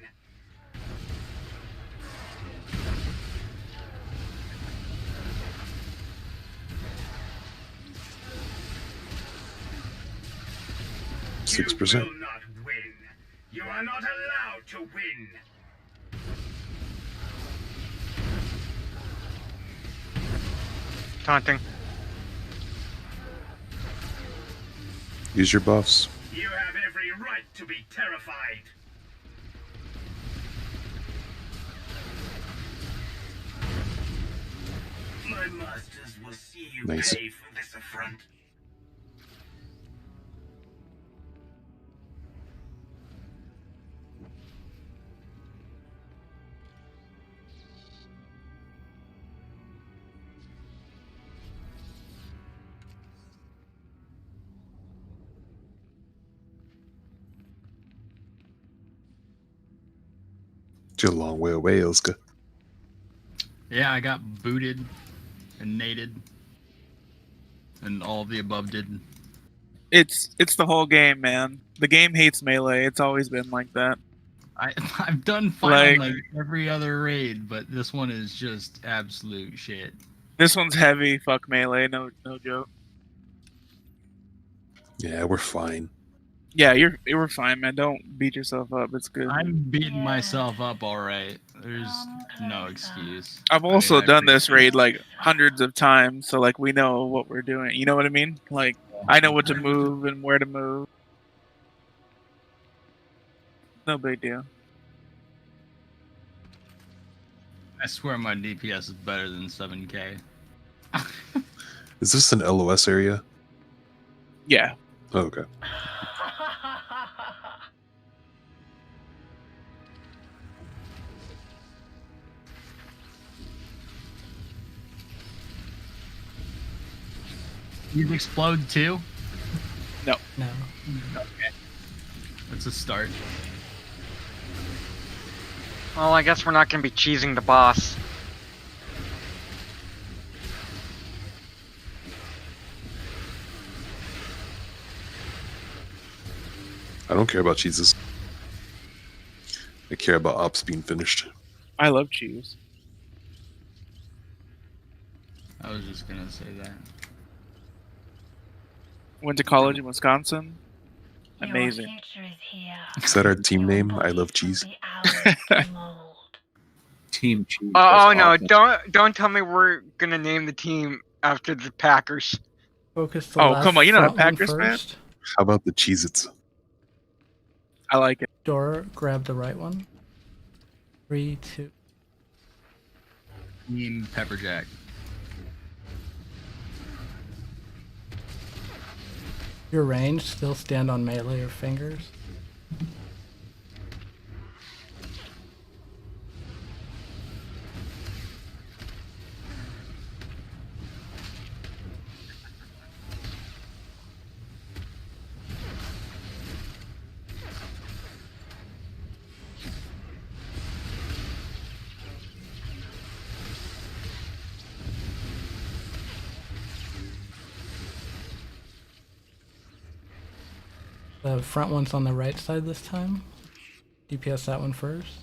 You 6%. will not win. You are not allowed to win. Taunting. Use your buffs. You have every right to be terrified. My masters will see you Nice. pay for this affront. You're a long way away, Ilska. Yeah, I got booted and naded. And all of the above did. It's the whole game, man. The game hates melee. It's always been like that. I've done fine on like every other raid, but this one is just absolute shit. This one's heavy. Fuck melee. No joke. Yeah, we're fine. Yeah, you're fine, man. Don't beat yourself up. It's good. I'm beating myself up all right. There's no excuse. I've also I done this appreciate raid like hundreds of times, so like we know what we're doing. You know what I mean? Like I know what to move and where to move. No big deal. I swear my DPS is better than 7k. Is this an LOS area? Yeah. Oh, okay. You explode too? No. No. Okay. That's a start. Well, I guess we're not gonna be cheesing the boss. I don't care about cheeses. I care about ops being finished. I love cheese. I was just gonna say that. Went to college in Wisconsin. Your Amazing. future is here. Is that our team Your name? I body love will cheese. be ours to mold. Team Cheese. Oh That's no! awesome. Don't tell me we're gonna name the team after the Packers. Focus the Oh, left come on, you're not a front one Packers fan? first. How about the Cheez-Its? I like it. Door, grab the right one. 3, 2. Team Pepperjack. Your range, still stand on melee or fingers. The front one's on the right side this time. DPS that one first.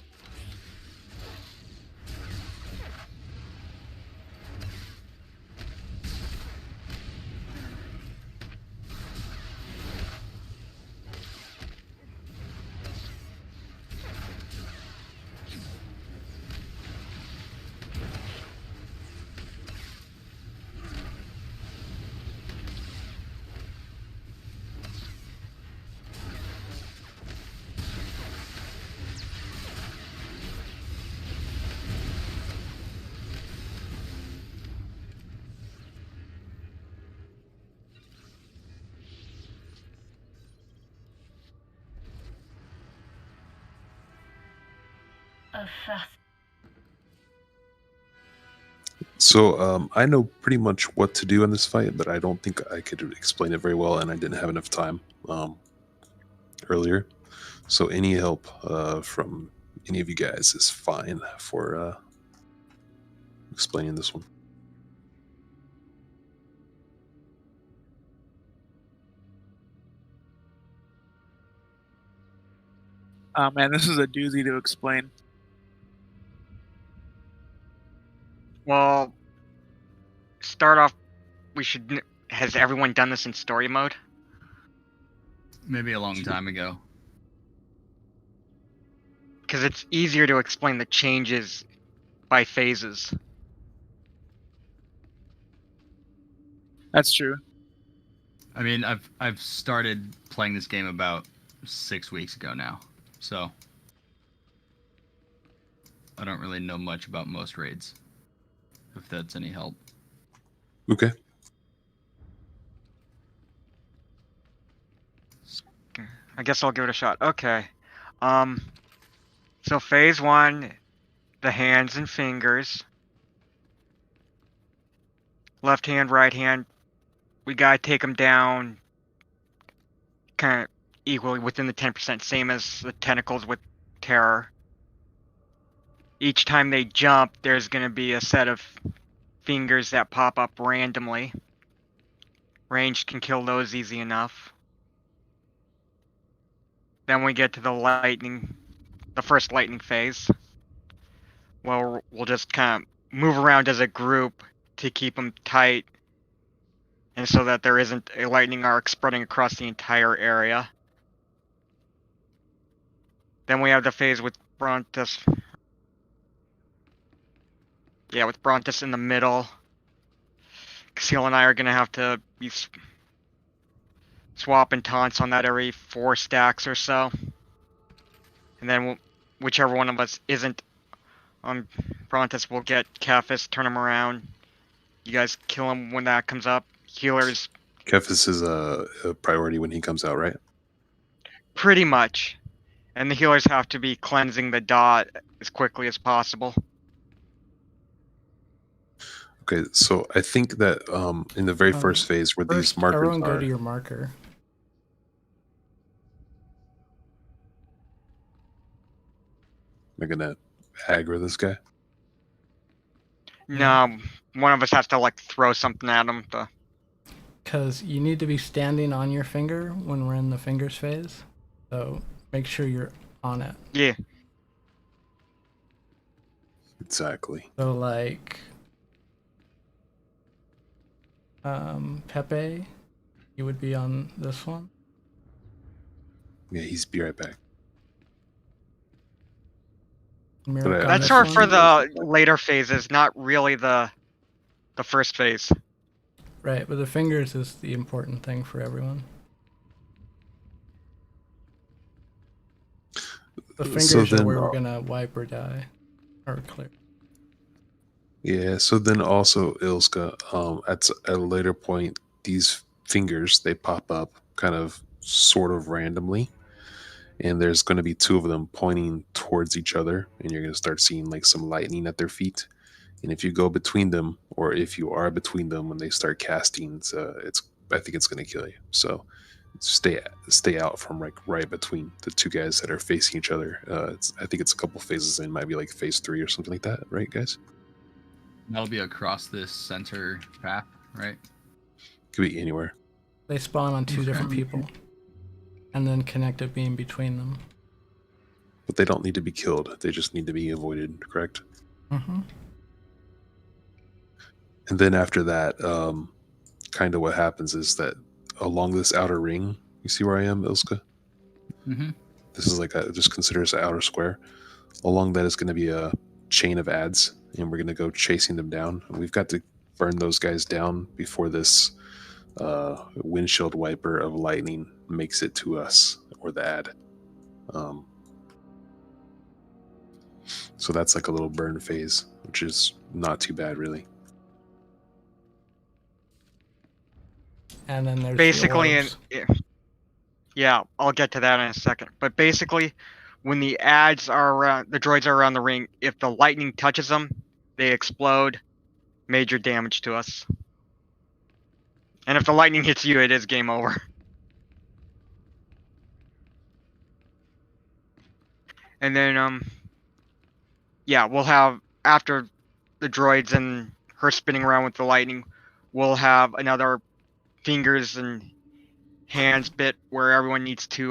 A fast So I know pretty much what to do in this fight, but I don't think I could explain it very well, and I didn't have enough time earlier. So any help from any of you guys is fine for explaining this one. Oh man, this is a doozy to explain. Well, start off. We should. Has everyone done this in story mode? Maybe a long time ago. Because it's easier to explain the changes by phases. That's true. I mean, I've started playing this game about 6 weeks ago now, so I don't really know much about most raids. If that's any help. Okay. I guess I'll give it a shot. Okay. So phase 1, the hands and fingers. Left hand, right hand. We gotta take them down kind of equally within the 10%, same as the tentacles with terror. Each time they jump, there's gonna be a set of fingers that pop up randomly. Ranged can kill those easy enough. Then we get to the first lightning phase. Well, we'll just kind of move around as a group to keep them tight, and so that there isn't a lightning arc spreading across the entire area. Then we have the phase with Brontus. Yeah, with Brontus in the middle. Seal and I are gonna have to be swapping taunts on that every 4 stacks or so. And then whichever one of us isn't on Brontus will get Cephas, turn him around. You guys kill him when that comes up. Healers. Cephas is a priority when he comes out, right? Pretty much. And the healers have to be cleansing the dot as quickly as possible. Okay, so I think that in the very first phase where these markers everyone are... go to your marker. Am I gonna aggro this guy? No, one of us has to like throw something at him. Because you need to be standing on your finger when we're in the fingers phase. So make sure you're on it. Yeah. Exactly. So like Pepe, you would be on this one. Yeah, he's be right back. That's more for the later phases, not really the first phase. Right, but the fingers is the important thing for everyone. The fingers are where we're gonna wipe or die, or clear. Yeah, so then also Ilska, at a later point, these fingers, they pop up kind of sort of randomly. And there's going to be 2 of them pointing towards each other. And you're going to start seeing like some lightning at their feet. And if you go between them, or if you are between them when they start casting, I think it's going to kill you. So stay out from like right between the 2 guys that are facing each other. I think it's a couple phases in, might be like phase 3 or something like that, right, guys? That'll be across this center path, right? Could be anywhere. They spawn on 2 different people, and then connect a beam between them. But they don't need to be killed. They just need to be avoided, correct? Mm-hmm. And then after that, kind of what happens is that along this outer ring, you see where I am, Ilska? Mm-hmm. This is like just consider this an outer square. Along that is going to be a chain of ads, and we're going to go chasing them down. And we've got to burn those guys down before this windshield wiper of lightning makes it to us, or the ad. So that's like a little burn phase, which is not too bad, really. And then there's basically, yeah, I'll get to that in a second. But basically, when the ads are around, the droids are around the ring, if the lightning touches them, they explode, major damage to us. And if the lightning hits you, it is game over. And then, yeah, we'll have, after the droids and her spinning around with the lightning, we'll have another fingers and hands bit where everyone needs to,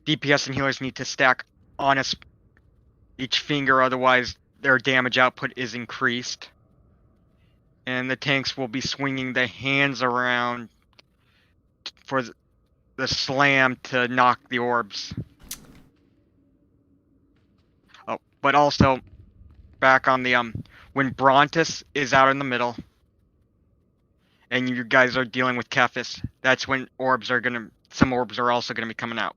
DPS and healers need to stack on each finger, otherwise their damage output is increased. And the tanks will be swinging the hands around for the slam to knock the orbs. Oh, but also back on the when Brontus is out in the middle and you guys are dealing with Kephis, that's when some orbs are also gonna be coming out.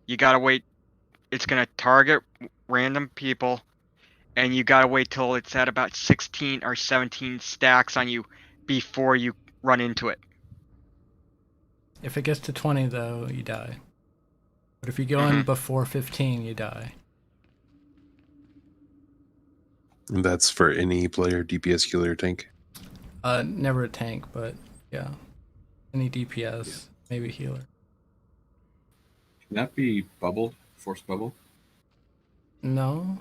You gotta wait. It's gonna target random people, and you gotta wait till it's at about 16 or 17 stacks on you before you run into it. If it gets to 20, though, you die. But if you go in before 15, you die. And that's for any player, DPS, healer, tank. Never a tank, but yeah, any DPS, maybe healer. Can that be bubbled? Force bubble? No,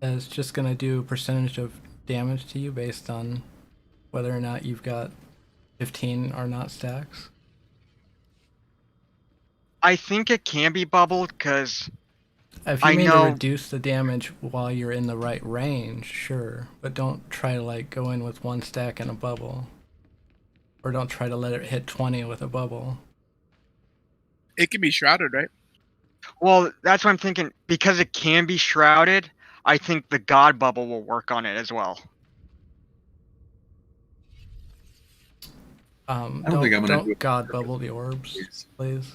it's just gonna do a percentage of damage to you based on whether or not you've got 15 or not stacks. I think it can be bubbled because If you I mean know- to reduce the damage while you're in the right range, sure, but don't try to like go in with one stack and a bubble, or don't try to let it hit 20 with a bubble. It can be shrouded, right? well, that's what I'm thinking. Because it can be shrouded, I think the God bubble will work on it as well. I don't think I'm gonna do it. God bubble the orbs, please.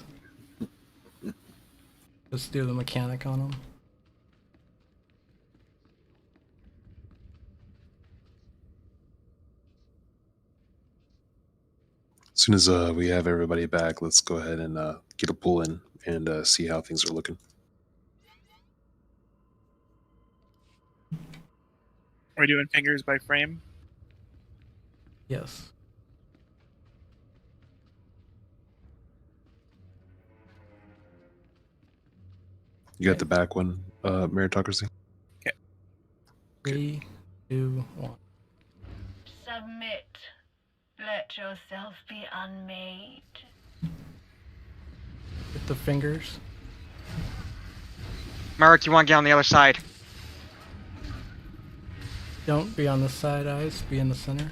Just do the mechanic on them. As soon as we have everybody back, let's go ahead and get a pull in and see how things are looking. Are we doing fingers by frame? Yes. You got the back one, meritocracy? 3, 2, 1. Submit. Let yourself be unmade. Hit the fingers. Marek, you want to get on the other side? Don't be on the side eyes, be in the center.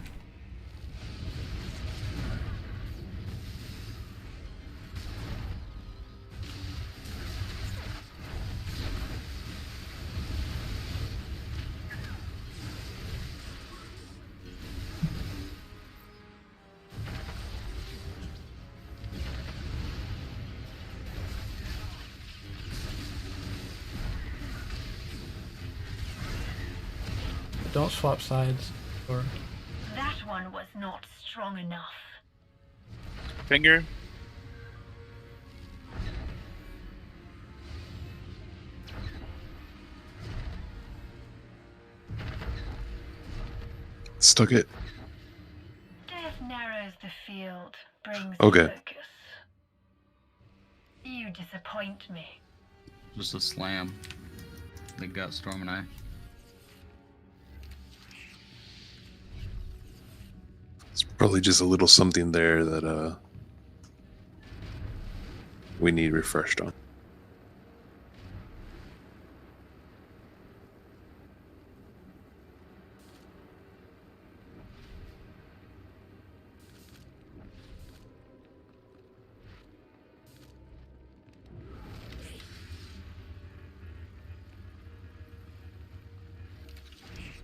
Don't swap sides. Or That one was not strong enough. Finger. Stuck it. Death narrows the field, brings Okay. focus. You disappoint me. Just a slam. The gut storm and I. It's probably just a little something there that we need refreshed on.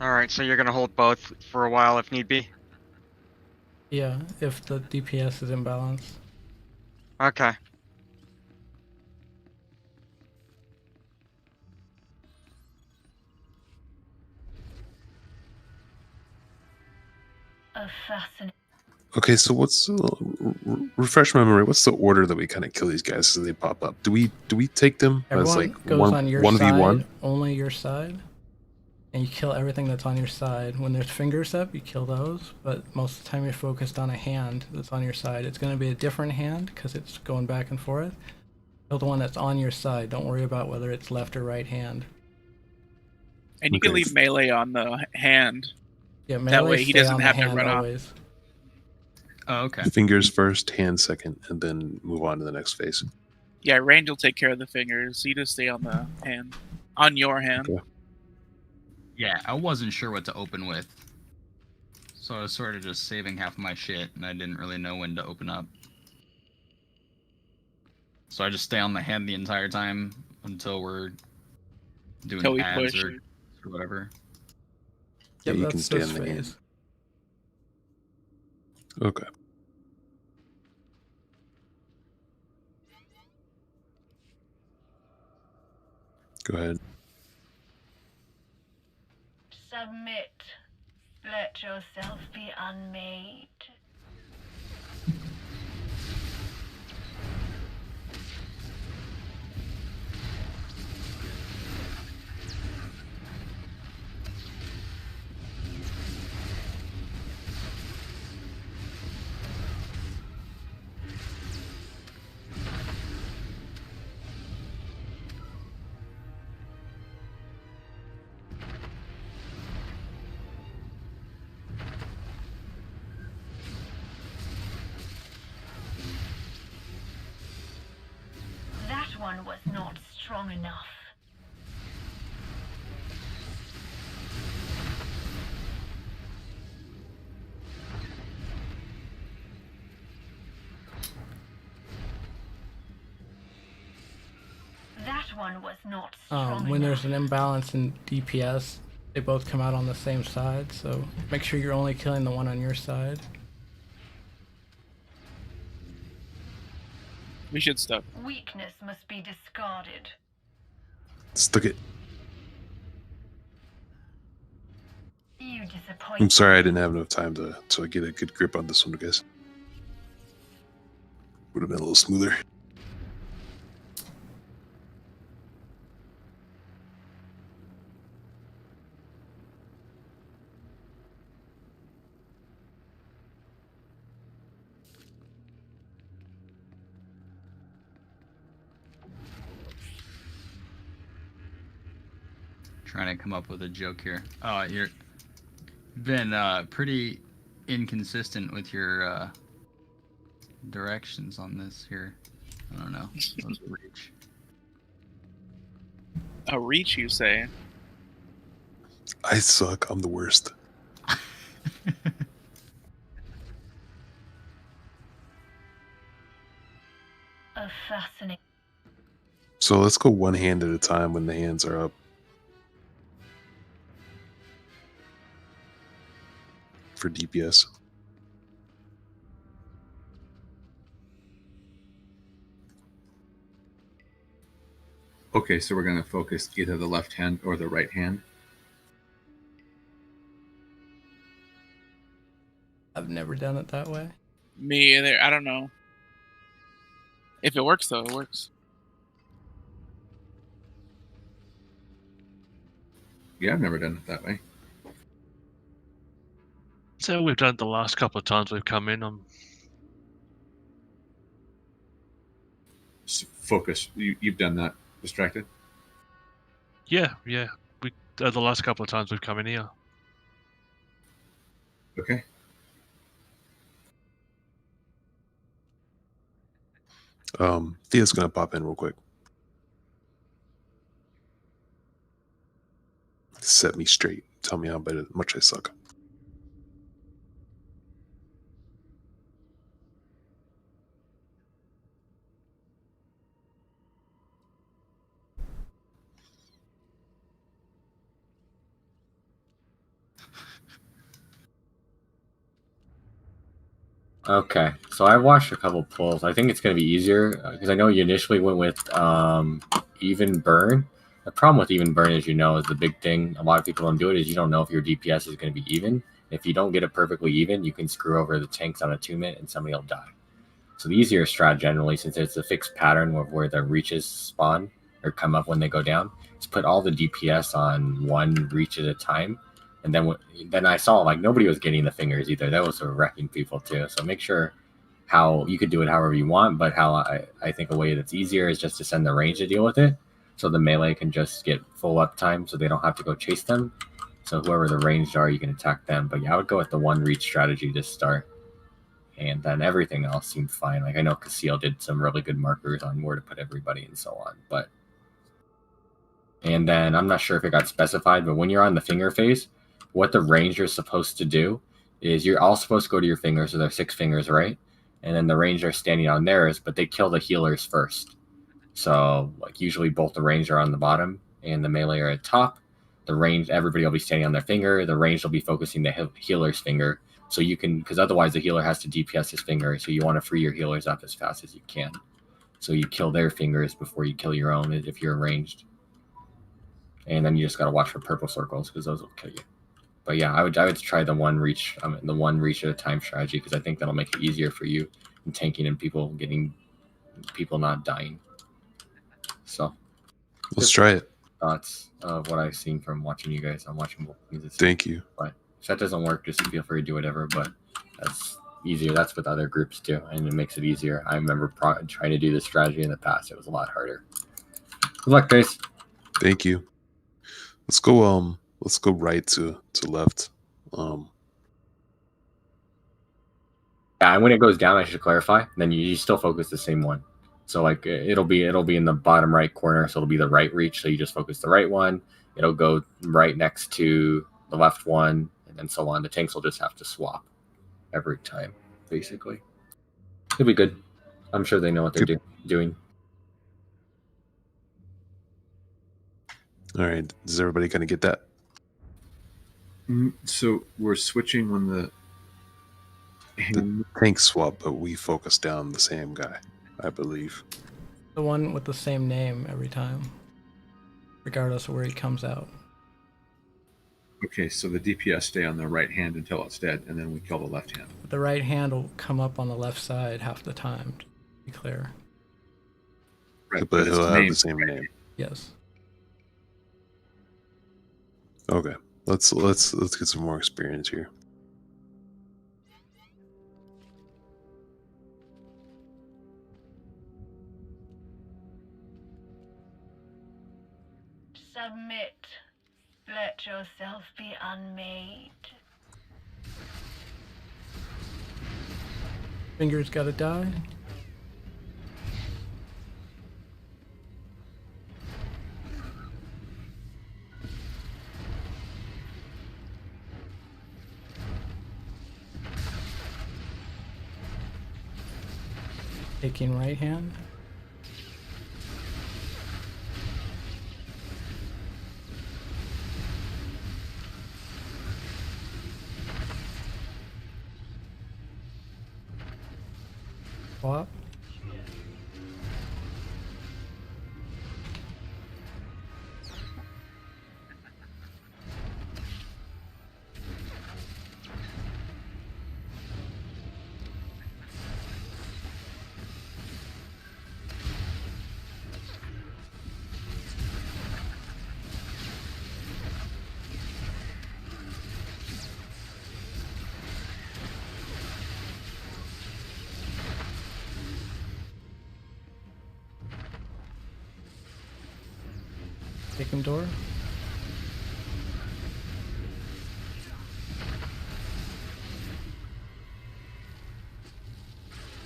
Alright, so you're going to hold both for a while if need be? yeah, if the DPS is imbalanced. Okay. A fascinating. Okay, so what's refresh my memory? What's the order that we kind of kill these guys as they pop up? Do we take them as Everyone like goes on your 1v1? side, only your side, and you kill everything that's on your side. When there's fingers up, you kill those, but most of the time you're focused on a hand that's on your side. It's going to be a different hand because it's going back and forth. Kill the one that's on your side. Don't worry about whether it's left or right hand. And you can Okay. leave melee on the hand. Yeah, melee way he stay doesn't on the have to hand run off. always. Oh, okay. Fingers first, hand second, and then move on to the next phase. Yeah, range will take care of the fingers. You just stay on the hand. On your hand. Okay. Yeah, I wasn't sure what to open with. So I was sort of just saving half of my shit, and I didn't really know when to open up. So I just stay on the hand the entire time until we're doing Till we ads push. or whatever. Yeah, Yep, you can that's stay this on the hand. phase. Okay. Go ahead. Submit. Let yourself be unmade. That one was not strong enough. That one was not strong When enough. there's an imbalance in DPS, they both come out on the same side, so make sure you're only killing the one on your side. We should stop. Weakness must be discarded. Stuck it. You disappoint. I'm sorry I didn't have enough time to get a good grip on this one, guys. Would have been a little smoother. Trying to come up with a joke here. Oh, you've been pretty inconsistent with your directions on this here. I don't know. Those reach. A reach, you say? I suck. I'm the worst. A fascinating. So let's go one hand at a time when the hands are up. For DPS. Okay, so we're going to focus either the left hand or the right hand. I've never done it that way. Me either. I don't know. If it works, though, it works. Yeah, I've never done it that way. So we've done it the last couple of times we've come in. Focus. You've done that. Distracted? Yeah. We the last couple of times we've come in here. Okay. Thea's gonna pop in real quick. Set me straight. Tell me how much I suck. Okay, so I watched a couple pulls. I think it's going to be easier because I know you initially went with even burn. The problem with even burn, as you know, is the big thing. A lot of people don't do it. Is you don't know if your DPS is going to be even. If you don't get it perfectly even, you can screw over the tanks on attunement and somebody will die. So the easier strat generally, since it's a fixed pattern where the reaches spawn or come up when they go down, is put all the DPS on one reach at a time. And then I saw like nobody was getting the fingers either. That was wrecking people too. So make sure how you could do it however you want, but how I think a way that's easier is just to send the range to deal with it. So the melee can just get full uptime so they don't have to go chase them. So whoever the ranged are, you can attack them. But yeah, I would go with the one reach strategy to start. And then everything else seemed fine. Like I know Casil did some really good markers on where to put everybody and so on. And then I'm not sure if it got specified, but when you're on the finger phase, what the ranger is supposed to do is you're all supposed to go to your fingers, so they're 6 fingers, right? And then the ranger is standing on theirs, but they kill the healers first. So like usually both the ranger are on the bottom and the melee are at top. The range, everybody will be standing on their finger. The range will be focusing the healer's finger. So you can, because otherwise the healer has to DPS his finger. So you want to free your healers up as fast as you can. So you kill their fingers before you kill your own if you're ranged. And then you just gotta watch for purple circles because those will kill you. But yeah, I would try the one reach at a time strategy because I think that'll make it easier for you in tanking and people not dying. So Let's try it. Thoughts of what I've seen from watching you guys. I'm watching both things. Thank you. But if that doesn't work, just feel free to do whatever. But that's easier. That's what other groups do, and it makes it easier. I remember trying to do this strategy in the past. It was a lot harder. Good luck, guys. Thank you. Let's go. Let's go right to left. Yeah, and when it goes down, I should clarify. Then you still focus the same one. So like it'll be in the bottom right corner. So it'll be the right reach. So you just focus the right one. It'll go right next to the left one, and then so on. The tanks will just have to swap every time, basically. It'll be good. I'm sure they know what they're doing. All right. Is everybody going to get that? So we're switching when the tank swap, but we focus down the same guy, I believe. The one with the same name every time, regardless of where he comes out. Okay, so the DPS stay on the right hand until it's dead, and then we kill the left hand. The right hand will come up on the left side half the time, to be clear. Right, but he'll have the same name. Yes. Okay. Let's get some more experience here. Submit. Let yourself be unmade. Finger's gotta die. Taking right hand. Swap. Taking door.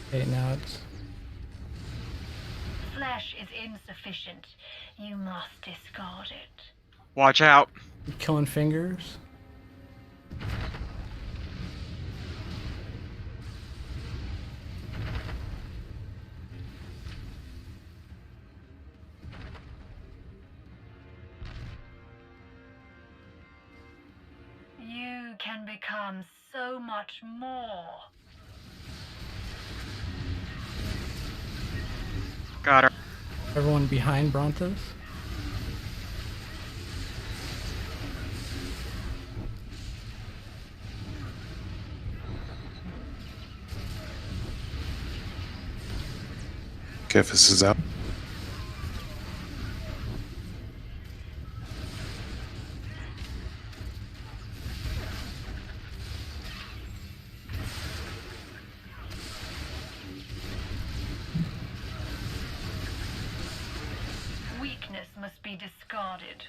Okay, now it's... Flesh is insufficient. You must discard it. Watch out. You're killing fingers. You can become so much more. Got her. Everyone behind Brontos. Kefis is out. Weakness must be discarded.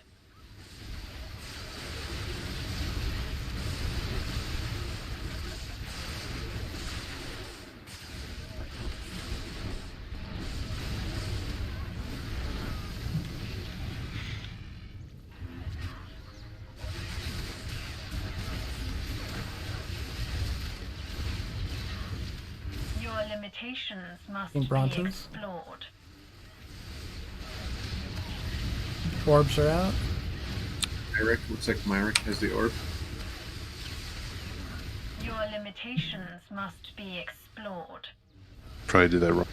Your limitations must be Brontos? explored. Orbs are out. Myrick, looks like Myrick has the orb. Your Your limitations must be explored. Probably did that wrong.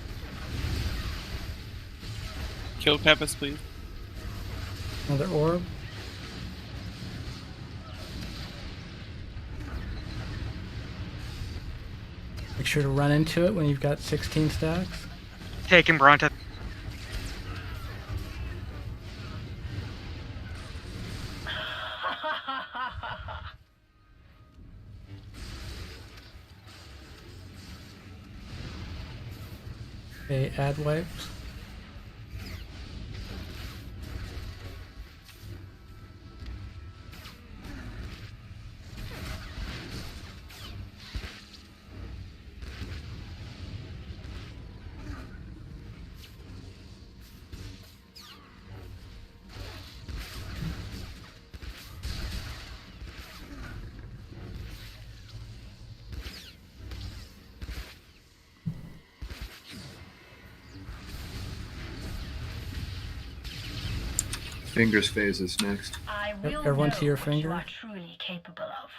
Kill Pepis, please. Another orb. Make sure to run into it when you've got 16 stacks. Taking Bronta. Okay, add wipes. Fingers phase is next. I will Everyone know to your what finger. you are truly capable of.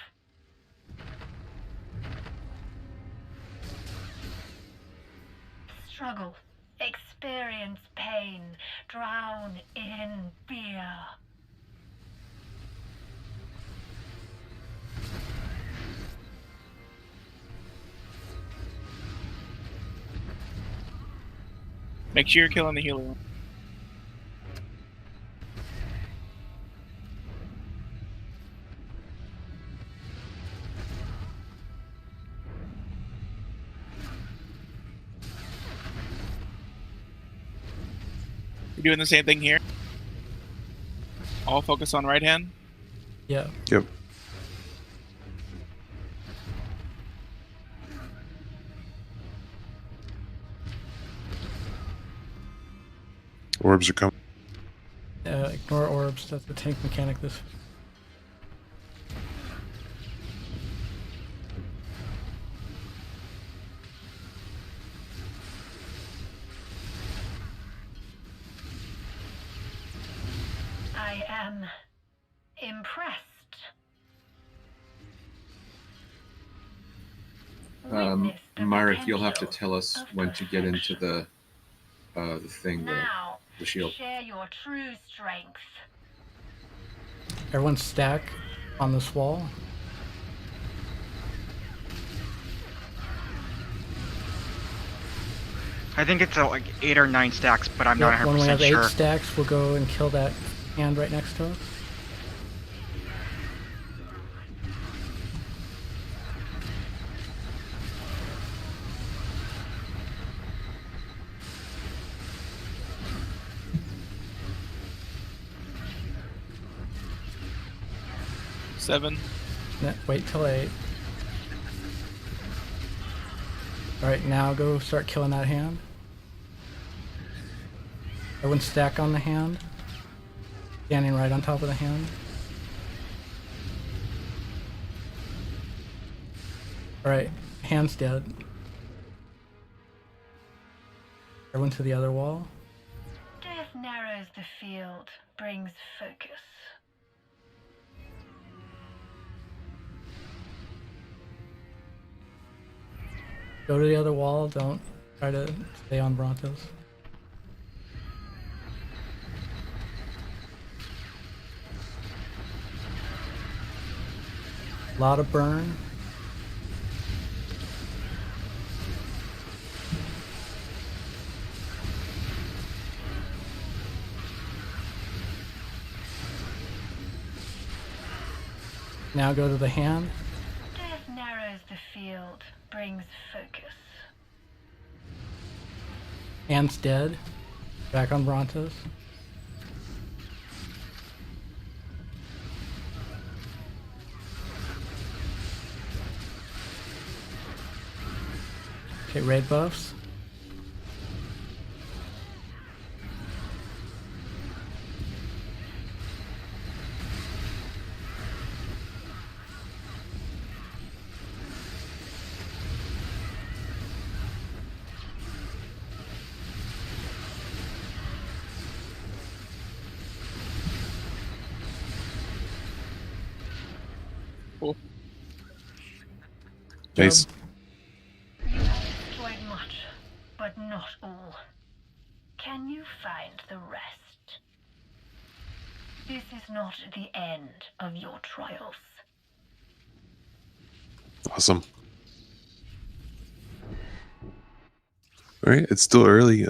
Struggle, experience pain, drown in fear. Make sure you're killing the healer. You're doing the same thing here. All focus on right hand. Yeah. Yep. Orbs are coming. Ignore orbs. That's the tank mechanic. This. I am impressed. Witness the Myrick, you'll have to potential tell us of when to get into perfection. the thing, Now, the shield. share your true strength. Everyone stack on this wall. I think it's like 8 or 9 stacks, but I'm not Yep, when we 100% have 8 sure. stacks, we'll go and kill that hand right next to us. Seven. Wait till 8. Alright, now go start killing that hand. Everyone stack on the hand. Standing right on top of the hand. Alright, hand's dead. Everyone to the other wall. Death narrows the field, brings focus. Go to the other wall, don't try to stay on Brontos. A lot of burn. Now go to the hand. Death narrows the field, brings focus. Hand's dead. Back on Brontos. Okay, raid buffs. Nice. You have destroyed much, but not all. Can you find the rest? This is not the end of your trials. Awesome. All right, it's still early.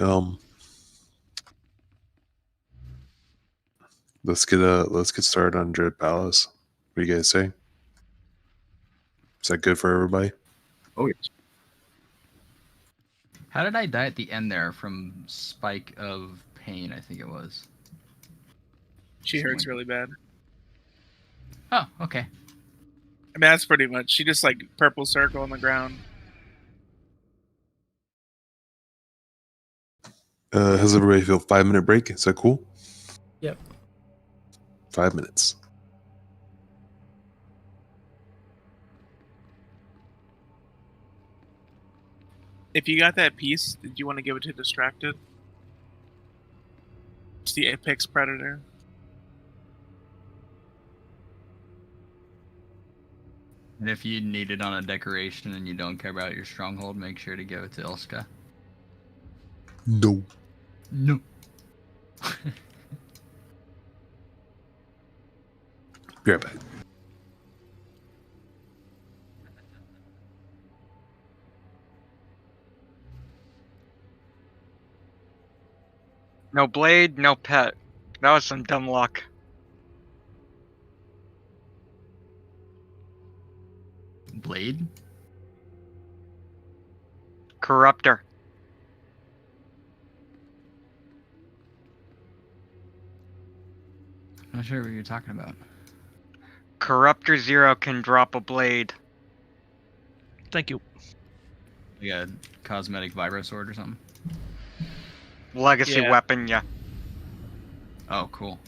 Let's get started on Dread Palace. What do you guys say? Is that good for everybody? Oh yes. How did I die at the end there from spike of pain? I think it was. She hurts really bad. Oh, okay. I mean, that's pretty much. She just like purple circle on the ground. How's everybody feel? 5-minute break? Is that cool? Yep. 5 minutes. If you got that piece, did you want to give it to Distracted? It's the Apex Predator. And if you need it on a decoration and you don't care about your stronghold, make sure to give it to Ilska. No. No. Be right back. No blade, no pet. That was some dumb luck. Blade? Corruptor. I'm not sure what you're talking about. Corruptor 0 can drop a blade. Thank you. Like a cosmetic vibro sword or something? Legacy Yeah. weapon, yeah. Oh, cool.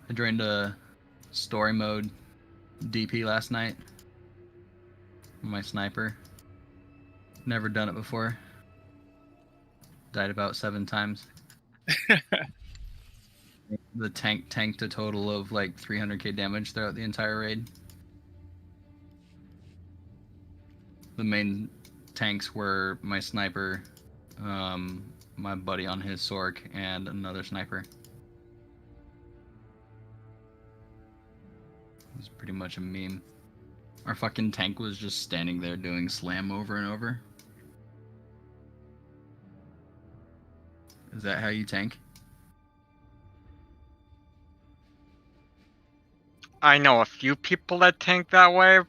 I joined a story mode DP last night. My sniper. Never done it before. Died about 7 times. The tank tanked a total of like 300k damage throughout the entire raid. The main tanks were my sniper, my buddy on his Sork, and another sniper. It was pretty much a meme. Our fucking tank was just standing there doing slam over and over. Is that how you tank? I know a few people that tank that way,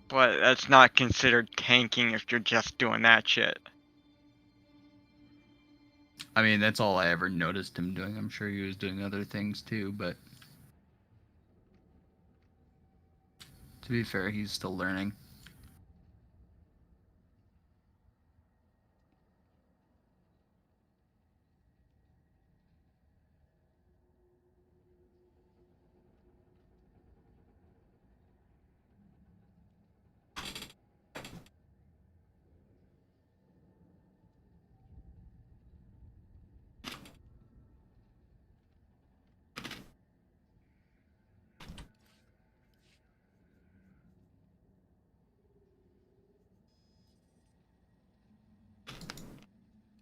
but that's not considered tanking if you're just doing that shit. I mean, that's all I ever noticed him doing. I'm sure he was doing other things too, but to be fair, he's still learning.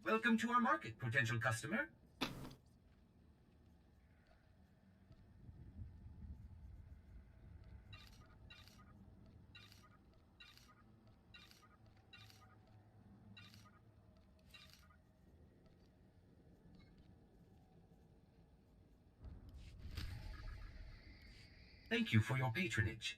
Welcome to our market, potential customer. Thank you for your patronage.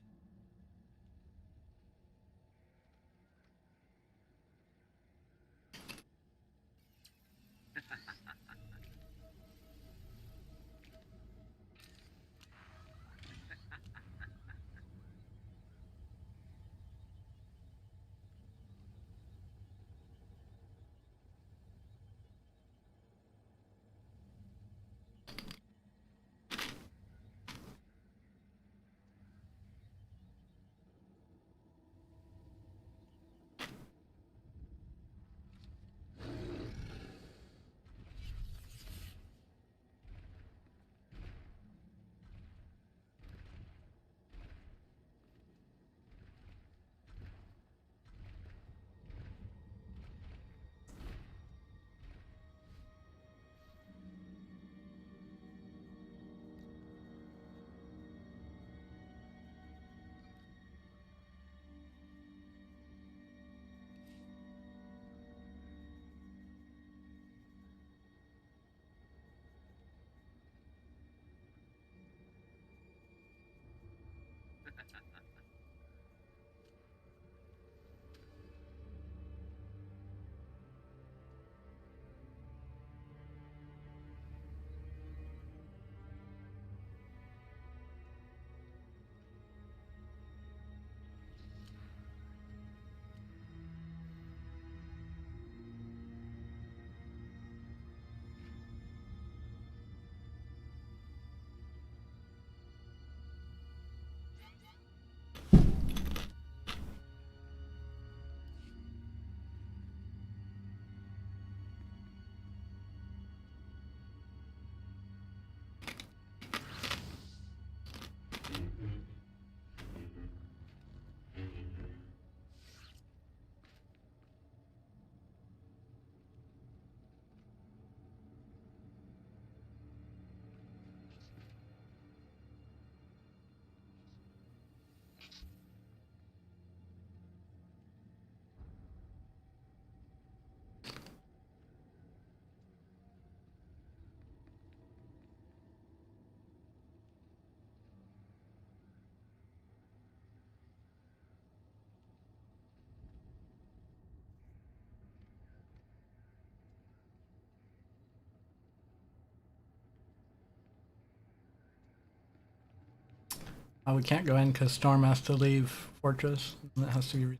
We can't go in because Storm has to leave Fortress. And it has to be.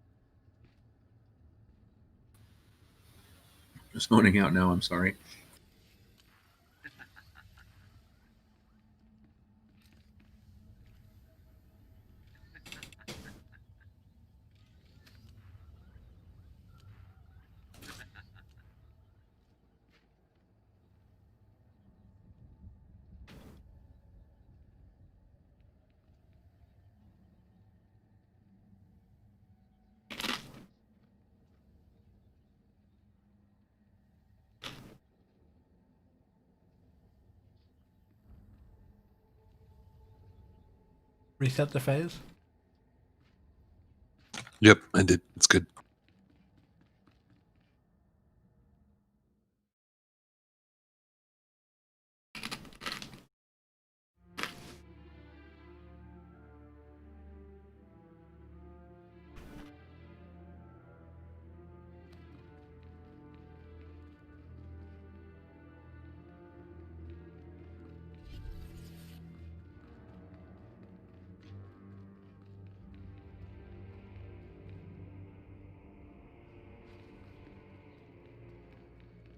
Just moaning out now. I'm sorry. Reset the phase. Yep, I did. It's good.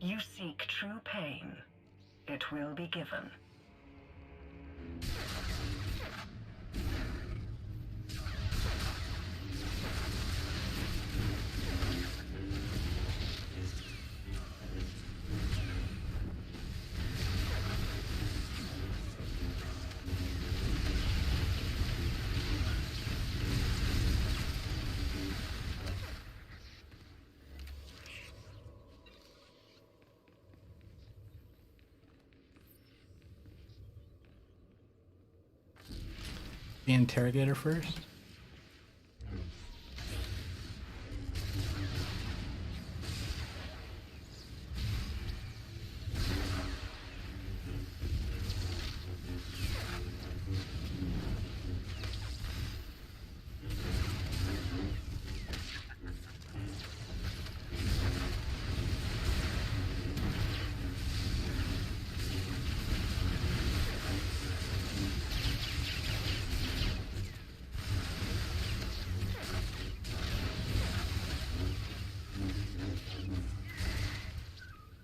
You seek true pain. It will be given. The interrogator first.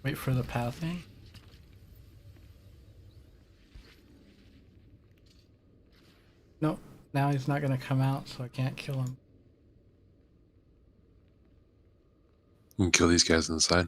Wait for the pathing. Nope. Now he's not going to come out, so I can't kill him. You can kill these guys on the side.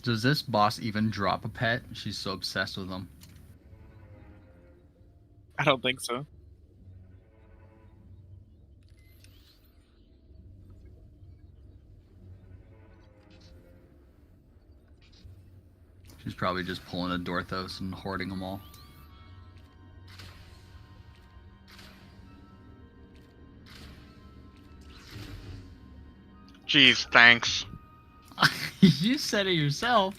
Does this boss even drop a pet? She's so obsessed with them. I don't think so. She's probably just pulling a Dorthos and hoarding them all. Jeez, thanks. You said it yourself.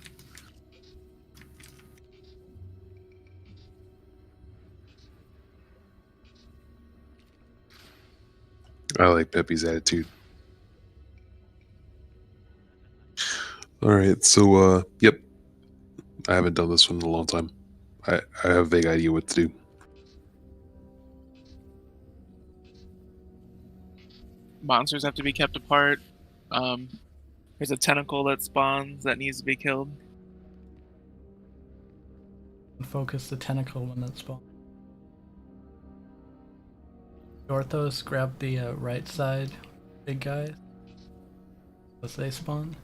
I like Peppy's attitude. All right, so yep, I haven't done this one in a long time. I have a vague idea what to do. Monsters have to be kept apart. There's a tentacle that spawns that needs to be killed. Focus the tentacle when that spawns. Orthos, grab the right side big guys as they spawn.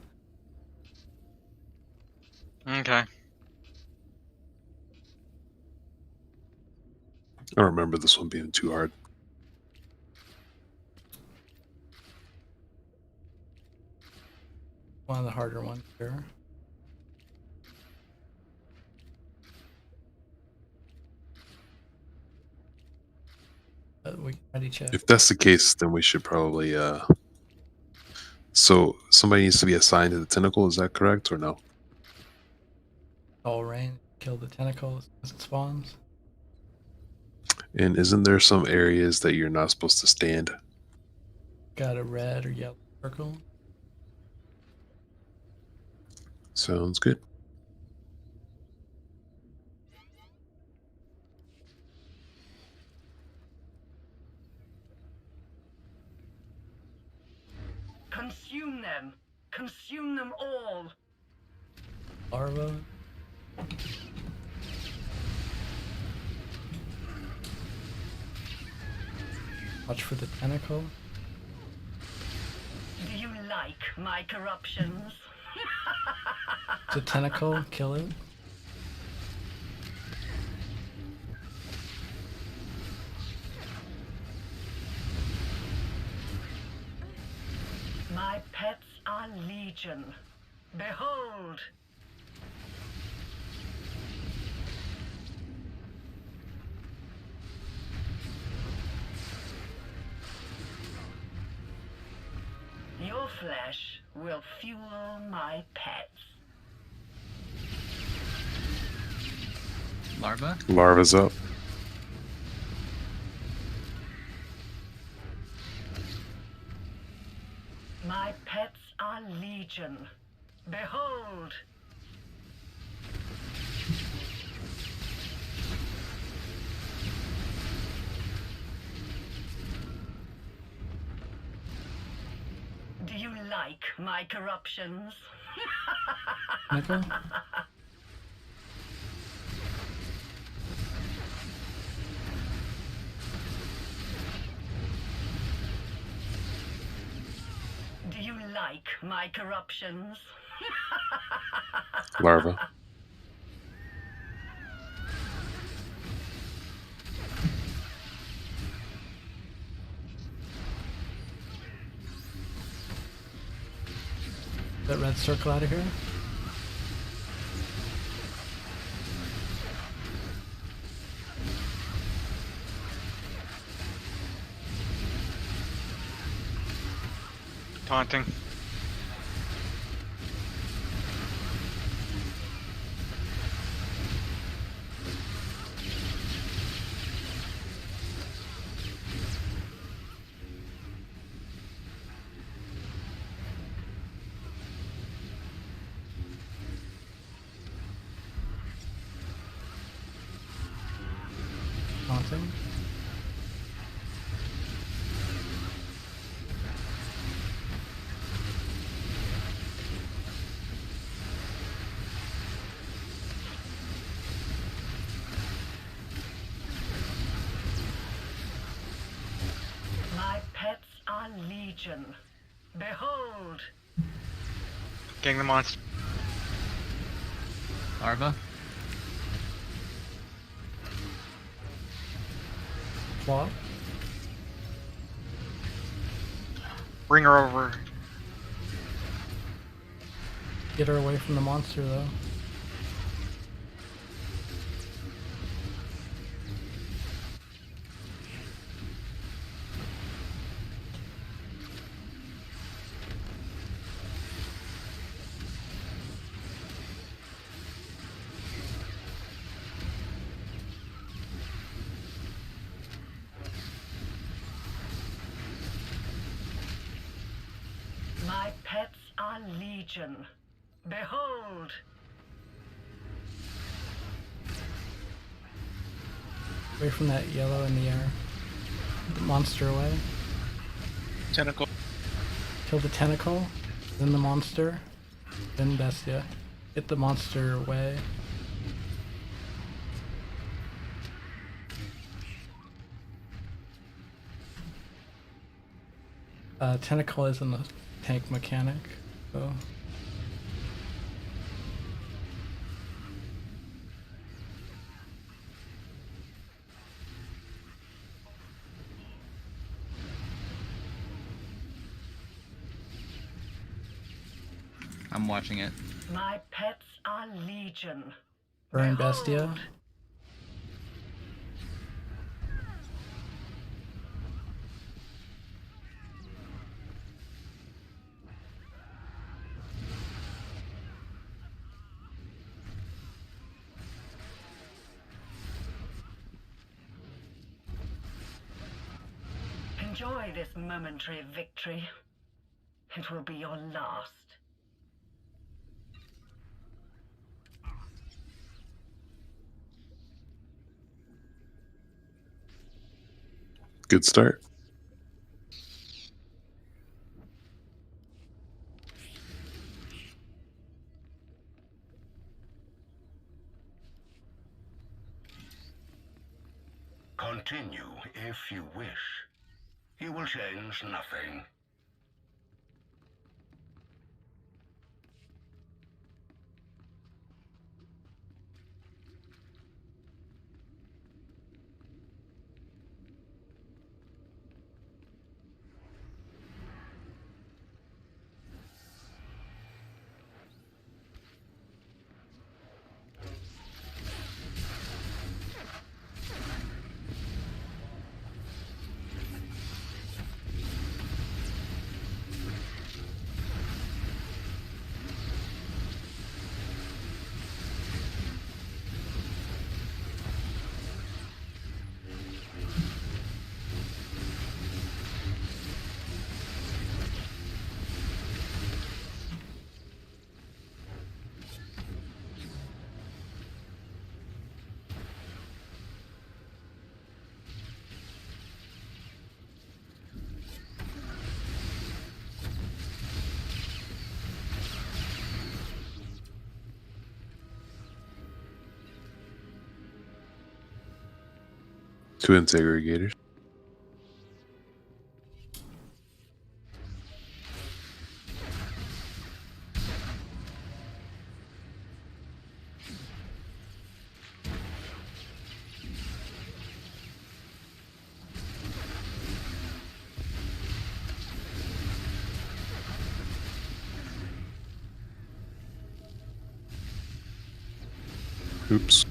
Okay. I don't remember this one being too hard. One of the harder ones here. But we can ready check. If that's the case, then we should probably so somebody needs to be assigned to the tentacle, is that correct or no? All rain, kill the tentacle as it spawns. And isn't there some areas that you're not supposed to stand? Got a red or yellow circle. Sounds good. Consume them. Consume them all. Larva. Watch for the tentacle. Do you like my corruptions? The tentacle, kill it. My pets are legion. Behold! Your flesh will fuel my pets. Larva? Larva's up. My pets are legion. Behold! Do you like my corruptions? Tentacle? Do you like my corruptions? Larva. That red circle out of here. Taunting. Taunting. My pets are legion. Behold! Getting the monster. Larva? Claw. Bring her over. Get her away from the monster though. pets are legion. Behold! Away from that yellow in the air. The monster away. Tentacle. Kill the tentacle, then the monster, then Bestia. Get the monster away. Tentacle isn't a tank mechanic, so. I'm watching it. My pets are legion. Burn Behold! Bestia. Enjoy this momentary victory. It will be your last. Good start. Continue if you wish. You will change nothing. Two interrogators. Oops.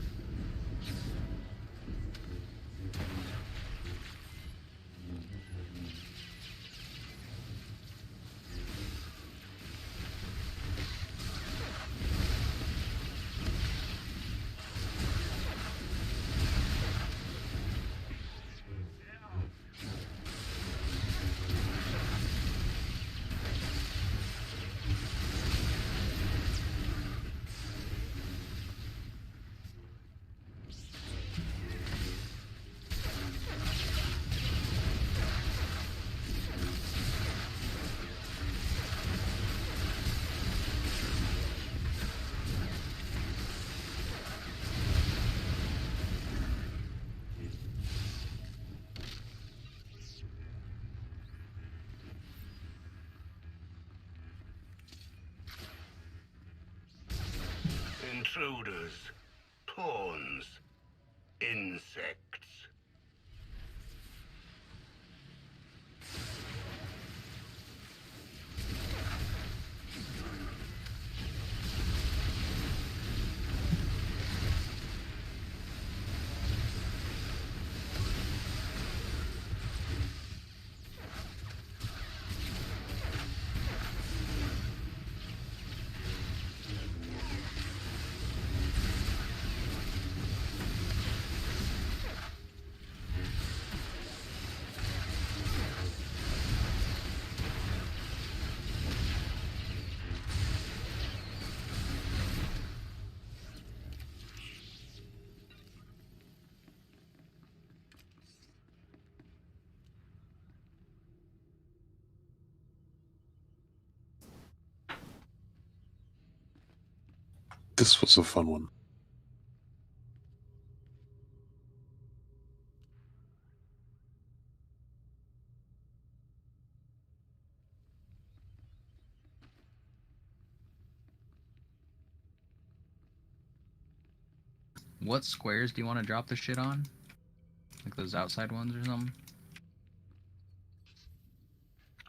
Intruders, pawns, insects. This was a fun one. What squares do you want to drop the shit on? Like those outside ones or something?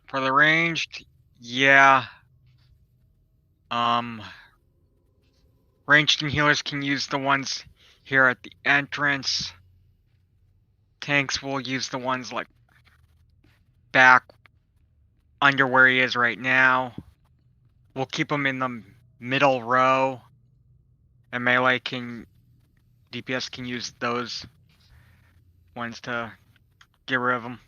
For the ranged, yeah. Ranged and healers can use the ones here at the entrance. Tanks will use the ones like back under where he is right now. We'll keep him in the middle row. And DPS can use those ones to get rid of them.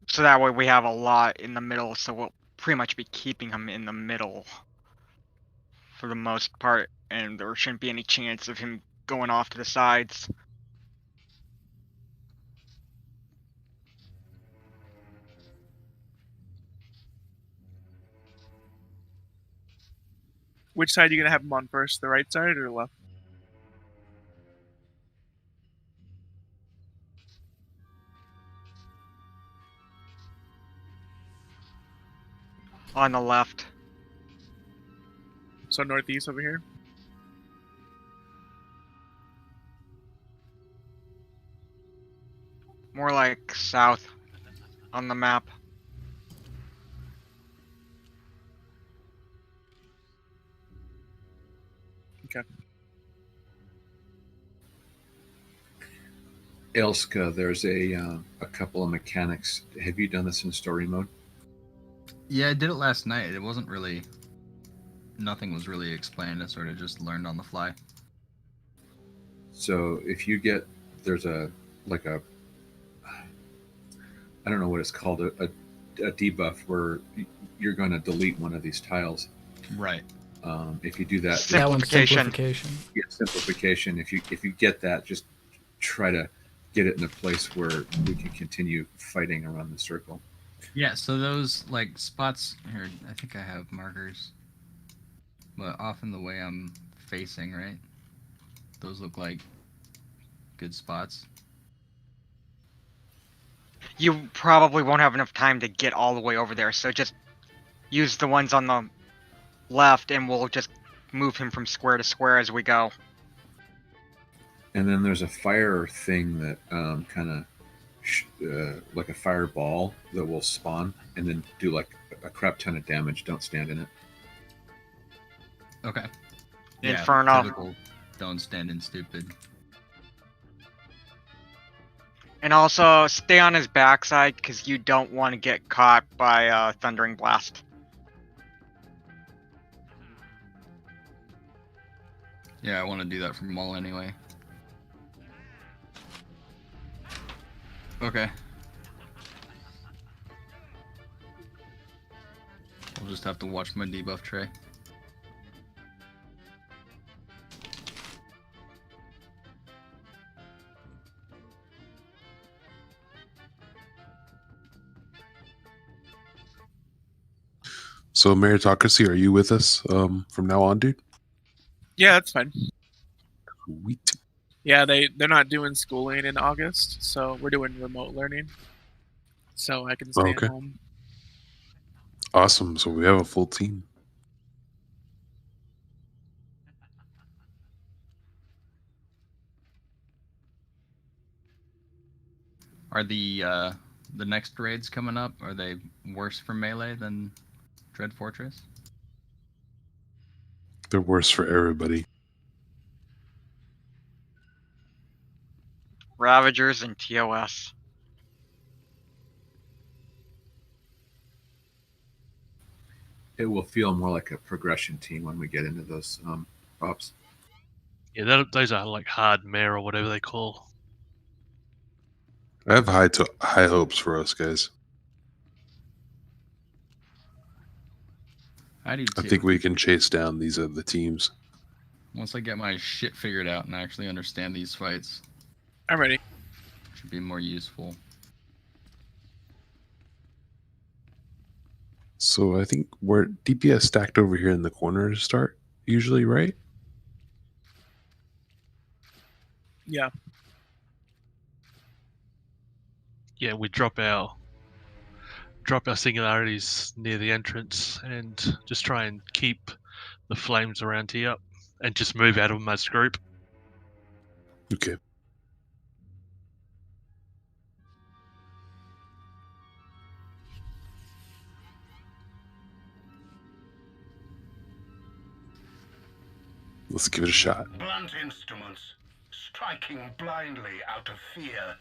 So that way we have a lot in the middle, so we'll pretty much be keeping him in the middle for the most part, and there shouldn't be any chance of him going off to the sides. Which side are you gonna have him on first? The right side or the left? On the left. So northeast over here. More like south on the map. Okay. Elska, there's a couple of mechanics. Have you done this in story mode? Yeah, I did it last night. It wasn't really... Nothing was really explained. I sort of just learned on the fly. So if you get... There's a... Like a... I don't know what it's called. A debuff where you're going to delete one of these tiles. Right. If you do that... That one's simplification. Yeah, simplification. If you get that, just try to get it in a place where we can continue fighting around the circle. Yeah, so those, like, spots... Here, I think I have markers. But often the way I'm facing, right? Those look like good spots. You probably won't have enough time to get all the way over there, so just use the ones on the left and we'll just move him from square to square as we go. And then there's a fire thing that kind of like a fireball that will spawn and then do like a crap ton of damage. Don't stand in it. Okay. Inferno. Yeah, typical don't stand in stupid. And also stay on his backside because you don't want to get caught by Thundering Blast. Yeah, I want to do that for Mull anyway. Okay. I'll just have to watch my debuff tray. So, Meritocracy, are you with us from now on, dude? Yeah, that's fine. Sweet. Yeah, they're not doing schooling in August, so we're doing remote learning. So I can stay at home. Awesome. So we have a full team. Are the next raids coming up, are they worse for melee than Dread Fortress? They're worse for everybody. Ravagers and TOS. It will feel more like a progression team when we get into those ops. Yeah, those are like hard mare or whatever they call. I have high hopes for us, guys. I do too. I think we can chase down these other teams. Once I get my shit figured out and actually understand these fights. I'm ready. Should be more useful. So I think we're DPS stacked over here in the corner to start, usually, right? Yeah. Yeah, we drop our singularities near the entrance and just try and keep the flames around here and just move out of them as a group. Okay. Let's give it a shot. Blunt instruments, striking blindly out of fear.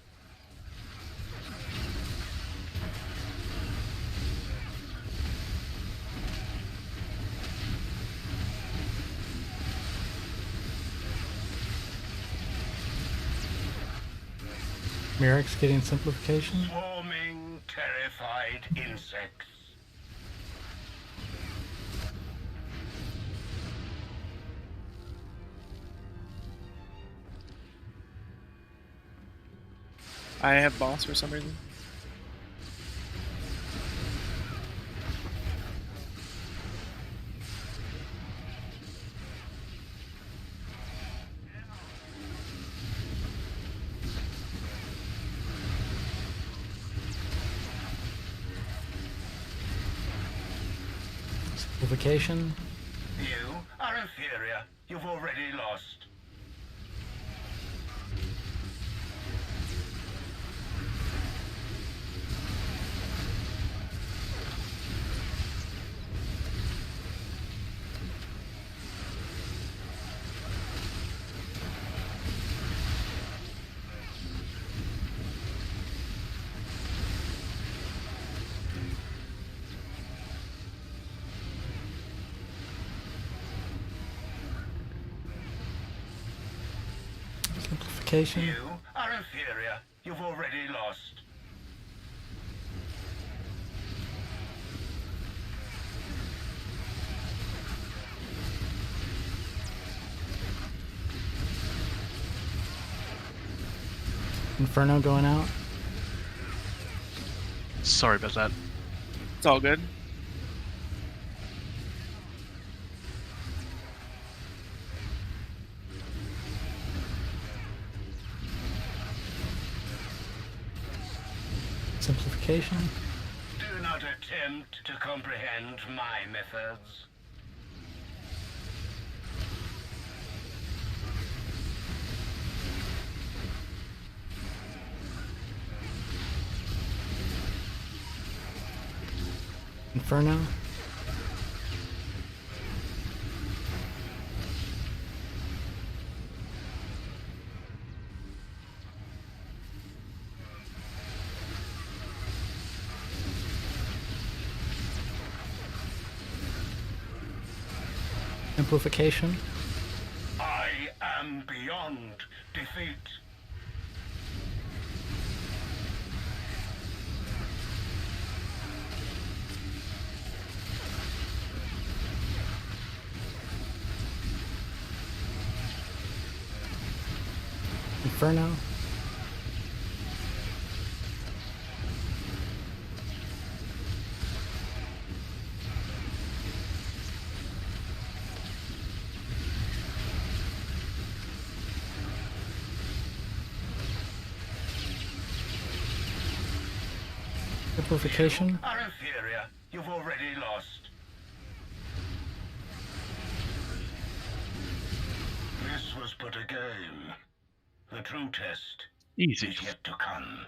Merrick's getting simplification. Swarming, terrified insects. I have boss for some reason. Simplification. You are inferior. You've already lost. Simplification. You are inferior. You've already lost. Inferno going out. Sorry about that. It's all good. Simplification. Do not attempt to comprehend my methods. Inferno. Simplification. I am beyond defeat. Inferno. Simplification. You are inferior. You've already lost. This was but a game. The true test Easy. is yet to come.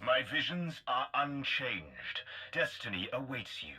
My visions are unchanged. Destiny awaits you.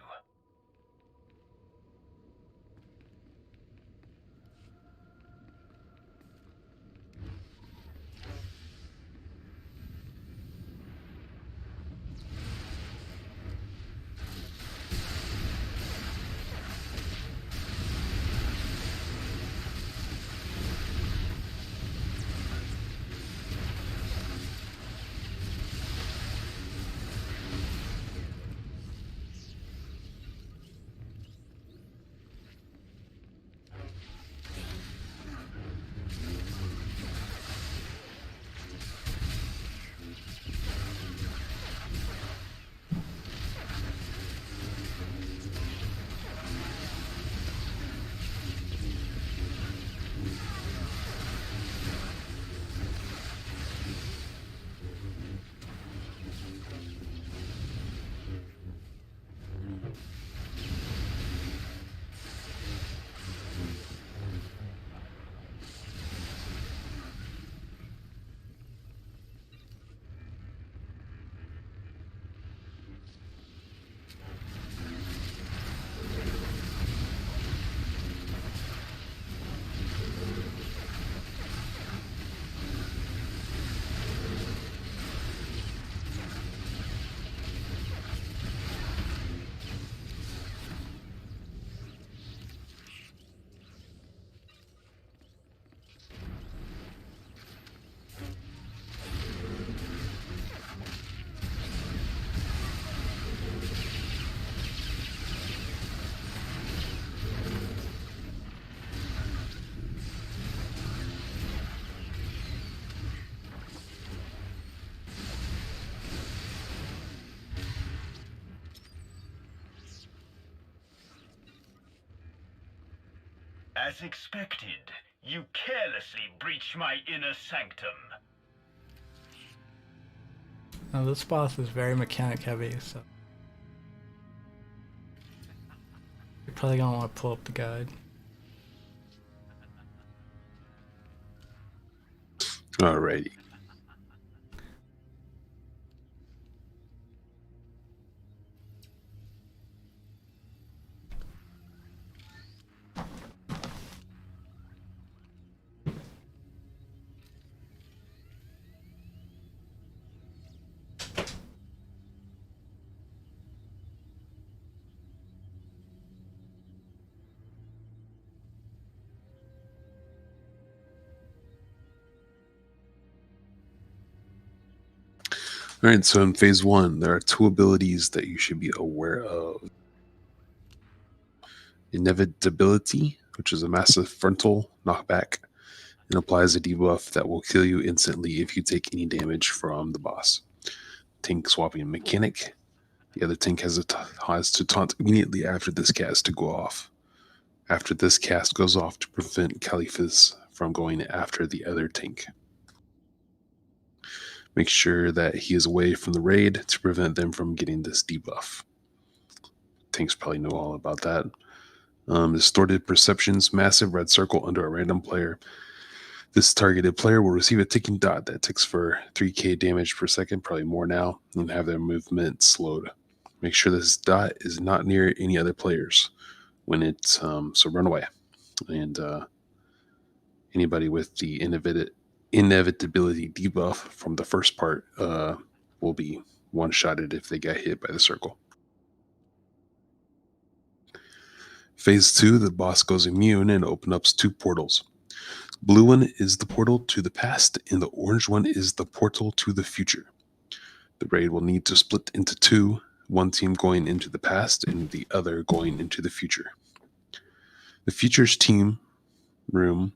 As expected, you carelessly breached my inner sanctum. Now this boss is very mechanic heavy, so you're probably gonna want to pull up the guide. Alrighty. All right, so in phase 1, there are 2 abilities that you should be aware of. Inevitability, which is a massive frontal knockback, and applies a debuff that will kill you instantly if you take any damage from the boss. Tank swapping mechanic. The other tank has to taunt immediately after this cast to go off. After this cast goes off to prevent Caliphus from going after the other tank. Make sure that he is away from the raid to prevent them from getting this debuff. Tanks probably know all about that. Distorted perceptions, massive red circle under a random player. This targeted player will receive a ticking dot that ticks for 3k damage per second, probably more now, and have their movement slowed. Make sure this dot is not near any other players when it's so run away. And anybody with the inevitability debuff from the first part will be one-shotted if they get hit by the circle. Phase 2, the boss goes immune and opens up 2 portals. Blue one is the portal to the past, and the orange one is the portal to the future. The raid will need to split into 2, one team going into the past and the other going into the future. The future's team room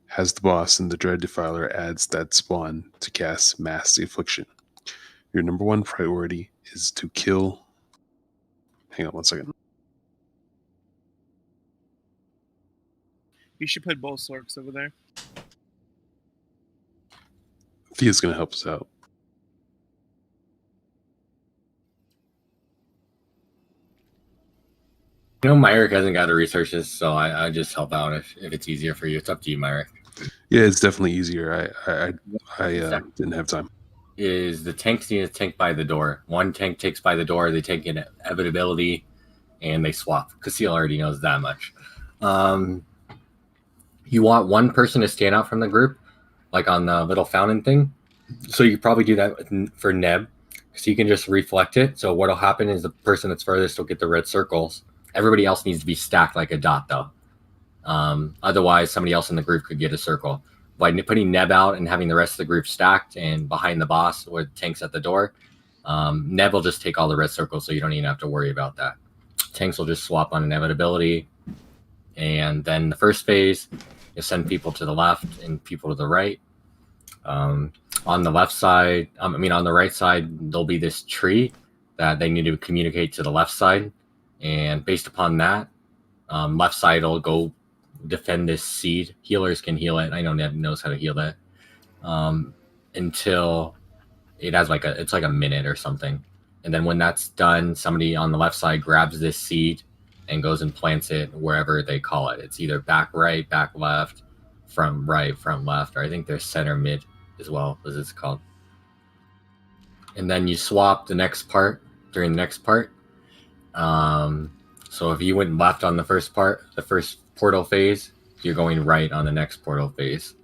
has the boss, and the Dread Defiler adds that spawn to cast Mass Affliction. Your number 1 priority is to kill... Hang on one second. You should put both Slorks over there. Thea's going to help us out. You know, Myrick hasn't got to research this, so I just help out if it's easier for you. It's up to you, Myrick. Yeah, it's definitely easier. I didn't have time. Is the tanks need to tank by the door. One tank takes by the door, they take inevitability, and they swap. Casil already knows that much. You want one person to stand out from the group, like on the little fountain thing. So you probably do that for Neb, because you can just reflect it. So what'll happen is the person that's furthest will get the red circles. Everybody else needs to be stacked like a dot, though. Otherwise, somebody else in the group could get a circle. By putting Neb out and having the rest of the group stacked and behind the boss or the tanks at the door, Neb will just take all the red circles, so you don't even have to worry about that. Tanks will just swap on inevitability. And then the first phase, you send people to the left and people to the right. On the left side, on the right side, there'll be this tree that they need to communicate to the left side. And based upon that, left side will go defend this seed. Healers can heal it. I know Neb knows how to heal that. Until it has it's like a minute or something. And then when that's done, somebody on the left side grabs this seed and goes and plants it wherever they call it. It's either back right, back left, front right, front left, or I think there's center mid as well, as it's called. And then you swap the next part during the next part. So if you went left on the first part, the first portal phase, you're going right on the next portal phase.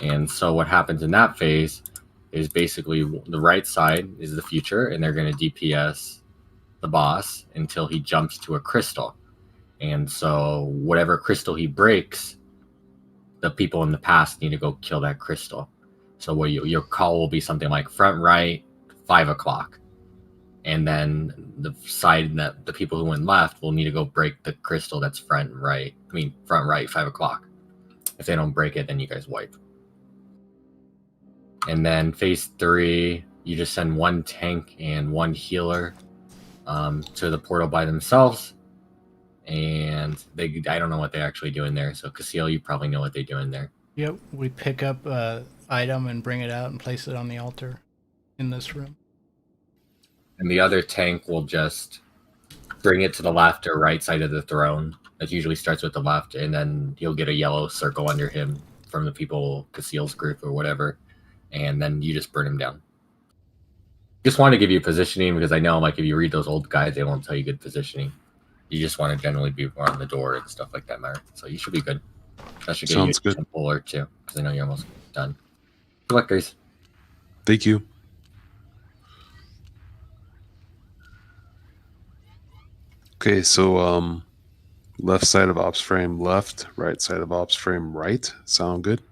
And so what happens in that phase is basically the right side is the future, and they're going to DPS the boss until he jumps to a crystal. And so whatever crystal he breaks, the people in the past need to go kill that crystal. So what your call will be something like front right, 5 o'clock. And then the side that the people who went left will need to go break the crystal that's front right, 5 o'clock. If they don't break it, then you guys wipe. And then phase 3, you just send one tank and one healer to the portal by themselves. and I don't know what they're actually doing there. So Casil, you probably know what they're doing there. Yep, we pick up a item and bring it out and place it on the altar in this room. And the other tank will just bring it to the left or right side of the throne. That usually starts with the left, and then he'll get a yellow circle under him from the people, Casil's group or whatever, and then you just burn him down. Just want to give you positioning because I know, like, if you read those old guides, they won't tell you good positioning. You just want to generally be around the door and stuff like that, Mark. So you should be good. That should get Sounds you a good. simple alert too, because I know you're almost done. Good luck, guys. Thank you. Okay, so left side of ops frame left, right side of ops frame right. Sound good?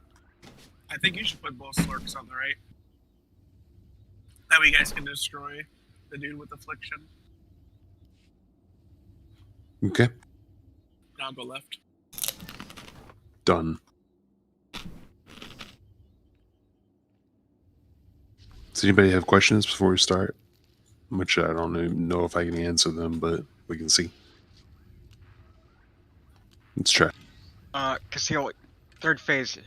I think you should put both slurks on the right. That way you guys can destroy the dude with affliction. Okay, And I'll go left. done. Does anybody have questions before we start? Which I don't even know if I can answer them, but we can see. Let's try. Casil, third phase.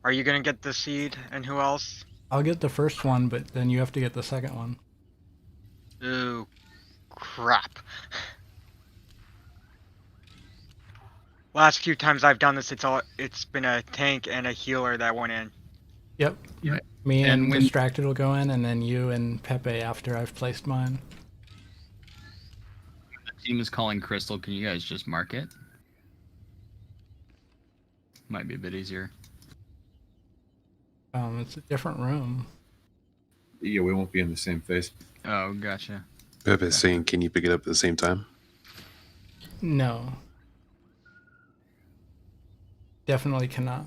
Are you gonna get the seed, and who else? I'll get the first one, but then you have to get the second one. Ooh, crap. Last few times I've done this, it's been a tank and a healer that went in. Yep. Right. Me And and when- Distracted will go in, and then you and Pepe after I've placed mine. The team is calling Crystal. Can you guys just mark it? Might be a bit easier. It's a different room. Yeah, we won't be in the same phase. Oh, gotcha. Pepe's saying, can you pick it up at the same time? No. Definitely cannot.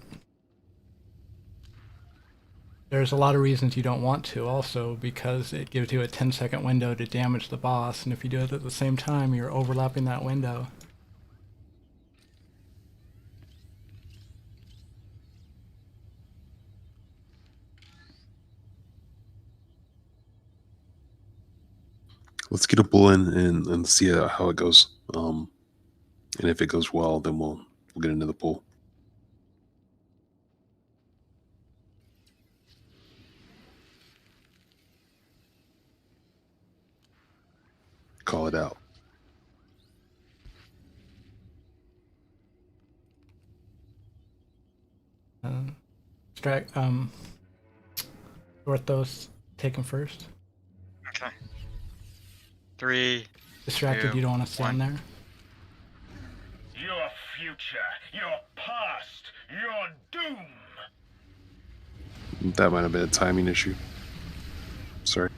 There's a lot of reasons you don't want to also, because it gives you a 10-second window to damage the boss, and if you do it at the same time, you're overlapping that window. Let's get a pull in and see how it goes. And if it goes well, then we'll get into the pool. Call it out. Orthos, take him first. Okay. 3. Distracted, 2, you don't want to stand 1. there. Your future, your past, your doom. That might have been a timing issue. Sorry.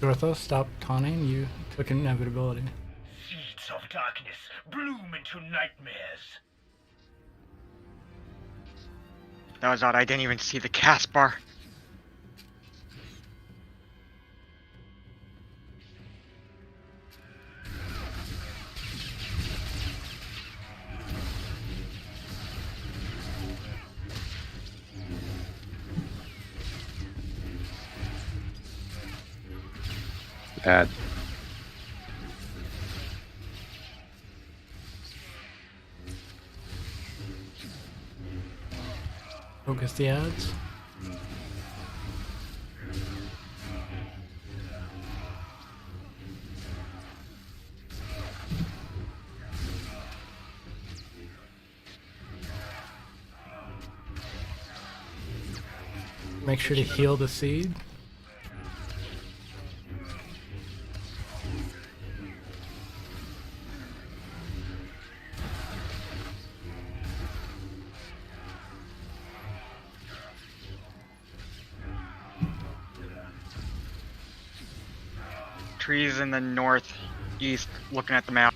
Orthos, stop taunting. You took inevitability. Seeds of darkness bloom into nightmares. That was odd. I didn't even see the cast bar. Add. Focus the ads. Make sure to heal the seed. Trees in the northeast, looking at the map.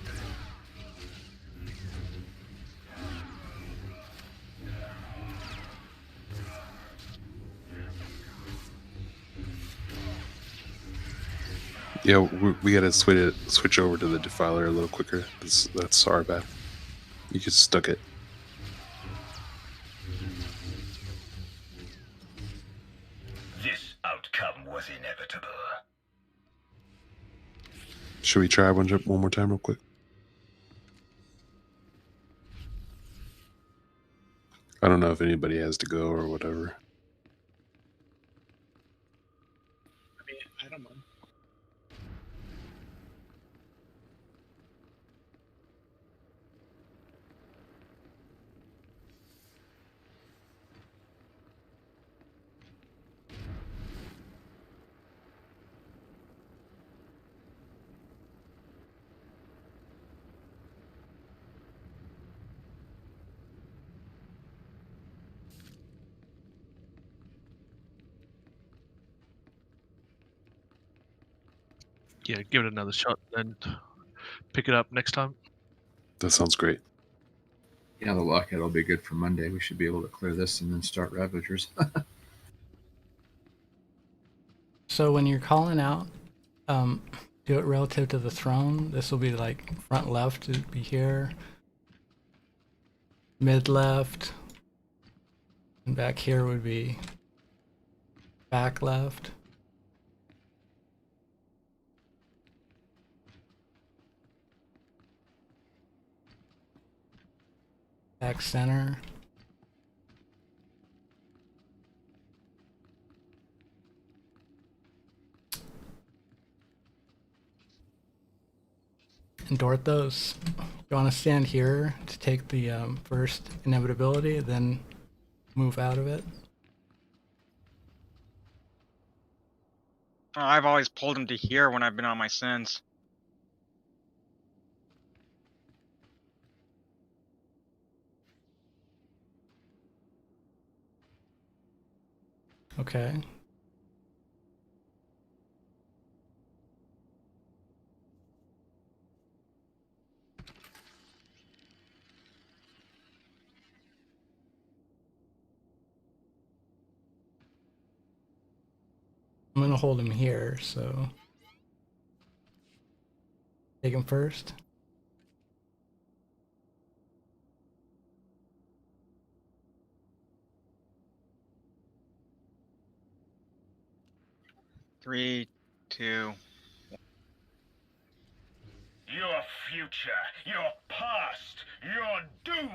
Yeah, we gotta switch over to the defiler a little quicker. That's our bad. You just stuck it. was inevitable. Should we try one more time real quick? I don't know if anybody has to go or whatever. I mean, I don't mind. Yeah, give it another shot, and pick it up next time. That sounds great. Yeah, the lockhead will be good for Monday. We should be able to clear this and then start Ravagers. So when you're calling out, do it relative to the throne. This will be like front left would be here, mid left, and back here would be back left. Back center. And Dorthos, you want to stand here to take the first inevitability, then move out of it. I've always pulled him to here when I've been on my sins. Okay. I'm gonna hold him here, so take him first. Three, two. Your future, your past, your doom!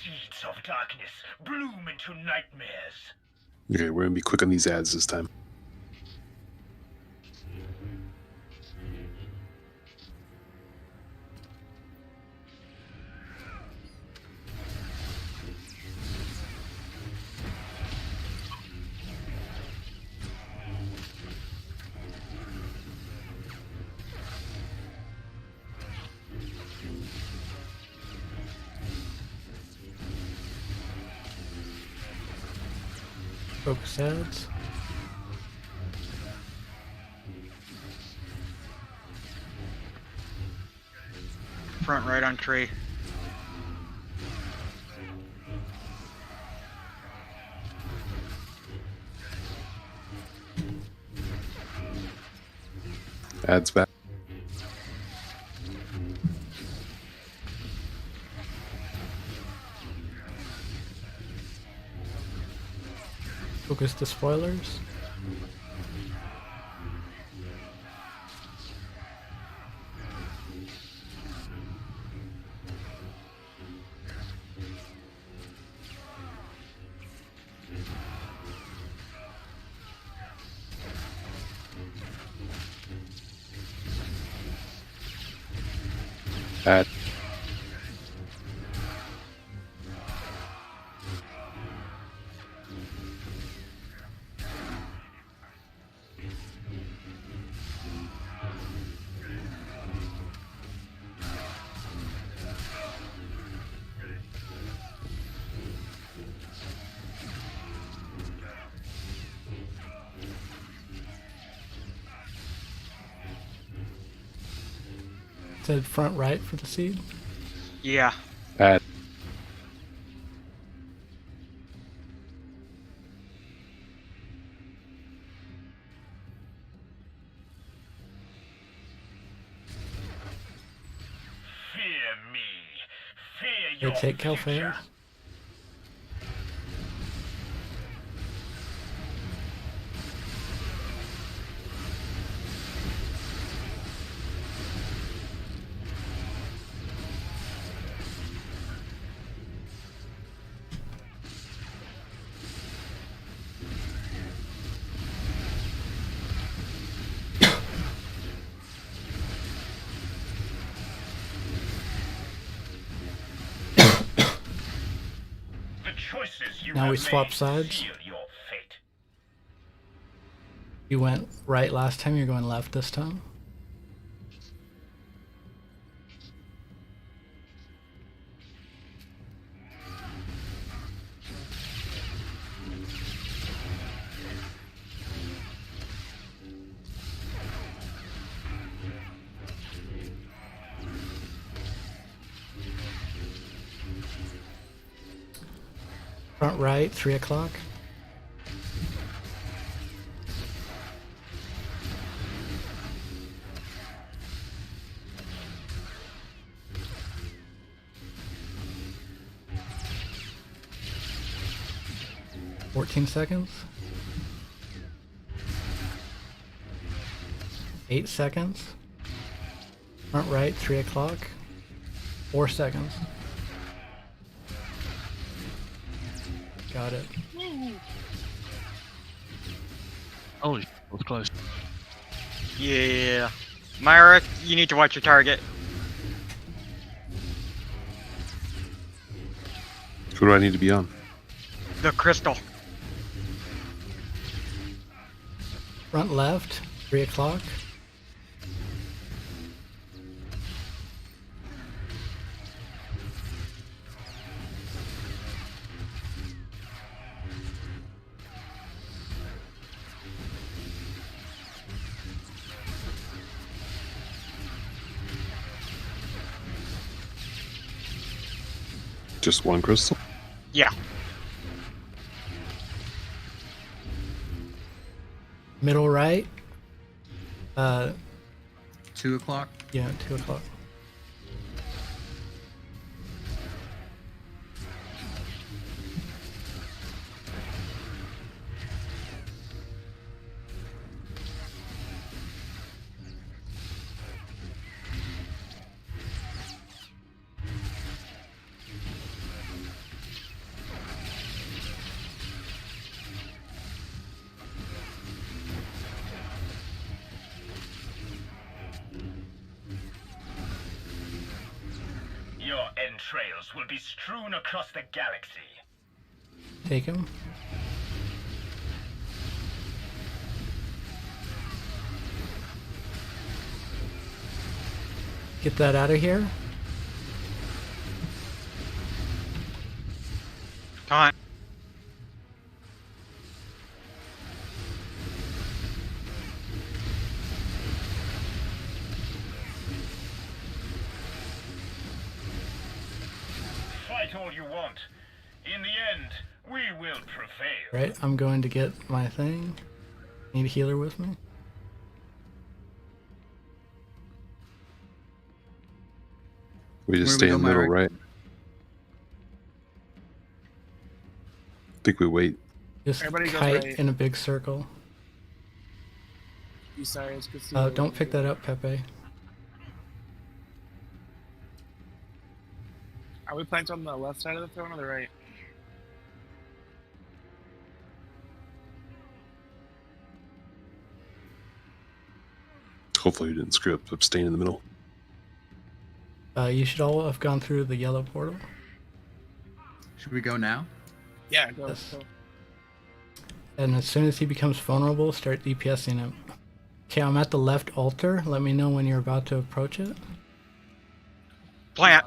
Seeds of darkness bloom into nightmares. Okay, we're gonna be quick on these ads this time. Focus ads. Front right on tree. Ads back. Focus the spoilers. Ad. Said front right for the seed. Yeah. Ad. They take Calpheus. The choices you Now we have swap made sides. seal your fate. You went right last time, you're going left this time. Front right, 3 o'clock. $14 seconds. 8 seconds. Front right, 3 o'clock. 4 seconds. Got it. Holy, that was close. Yeah. Myra, you need to watch your target. Who do I need to be on? The crystal. Front left, 3 o'clock. Just one crystal? Yeah. Middle right. 2 o'clock. Yeah, 2 o'clock. Your entrails will be strewn across the galaxy. Take him. Get that out of here. Time. Fight all you want. In the end, we will prevail. Right, I'm going to get my thing. Need a healer with me. We just Where stay we in go, the middle, Myrick? right? I think we wait. Just Everybody goes kite right. in a big circle. You sorry, it's good to see you. Don't pick that up, Pepe. Are we planted on the left side of the throne or the right? Hopefully we didn't screw up staying in the middle. You should all have gone through the yellow portal. Should we go now? Yeah, go. Yes. go. And as soon as he becomes vulnerable, start DPSing him. Okay, I'm at the left altar. Let me know when you're about to approach it. Plant.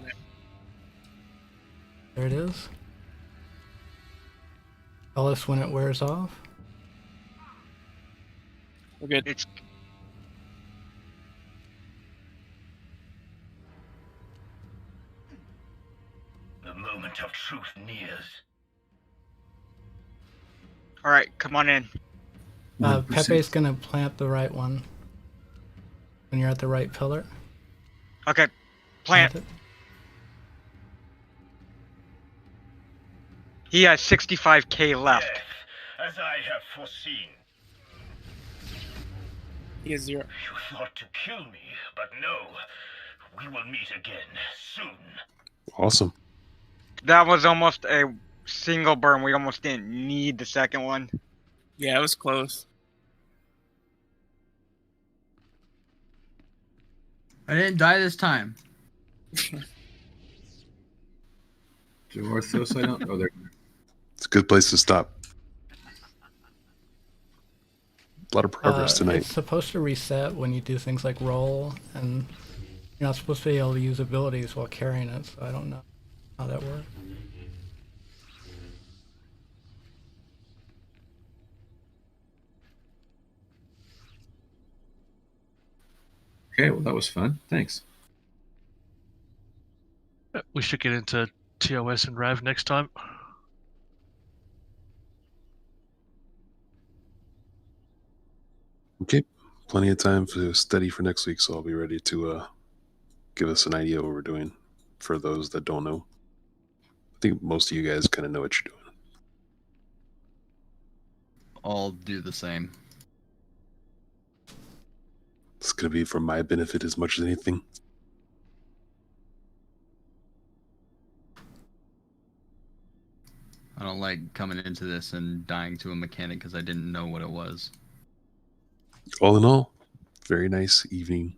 There it is. Tell us when it wears off. We're good. It's The moment of truth nears. all right. Come on in. Pepe's gonna plant the right one. When you're at the right pillar. Okay. Plant. it. He has 65k left. Yes, as I have foreseen. He has 0. You thought to kill me, but no. We will meet again soon. Awesome. That was almost a single burn. We almost didn't need the second one. Yeah, it was close. I didn't die this time. To Orthos, I don't. Oh, there. It's a good place to stop. A lot of progress tonight. It's supposed to reset when you do things like roll, and you're not supposed to be able to use abilities while carrying it, so I don't know how that works. Okay, well, that was fun. Thanks. We should get into TOS and Rav next time. Okay, plenty of time to study for next week, so I'll be ready to give us an idea what we're doing for those that don't know. I think most of you guys kind of know what you're doing. I'll do the same. It's going to be for my benefit as much as anything. I don't like coming into this and dying to a mechanic because I didn't know what it was. All in all, very nice evening.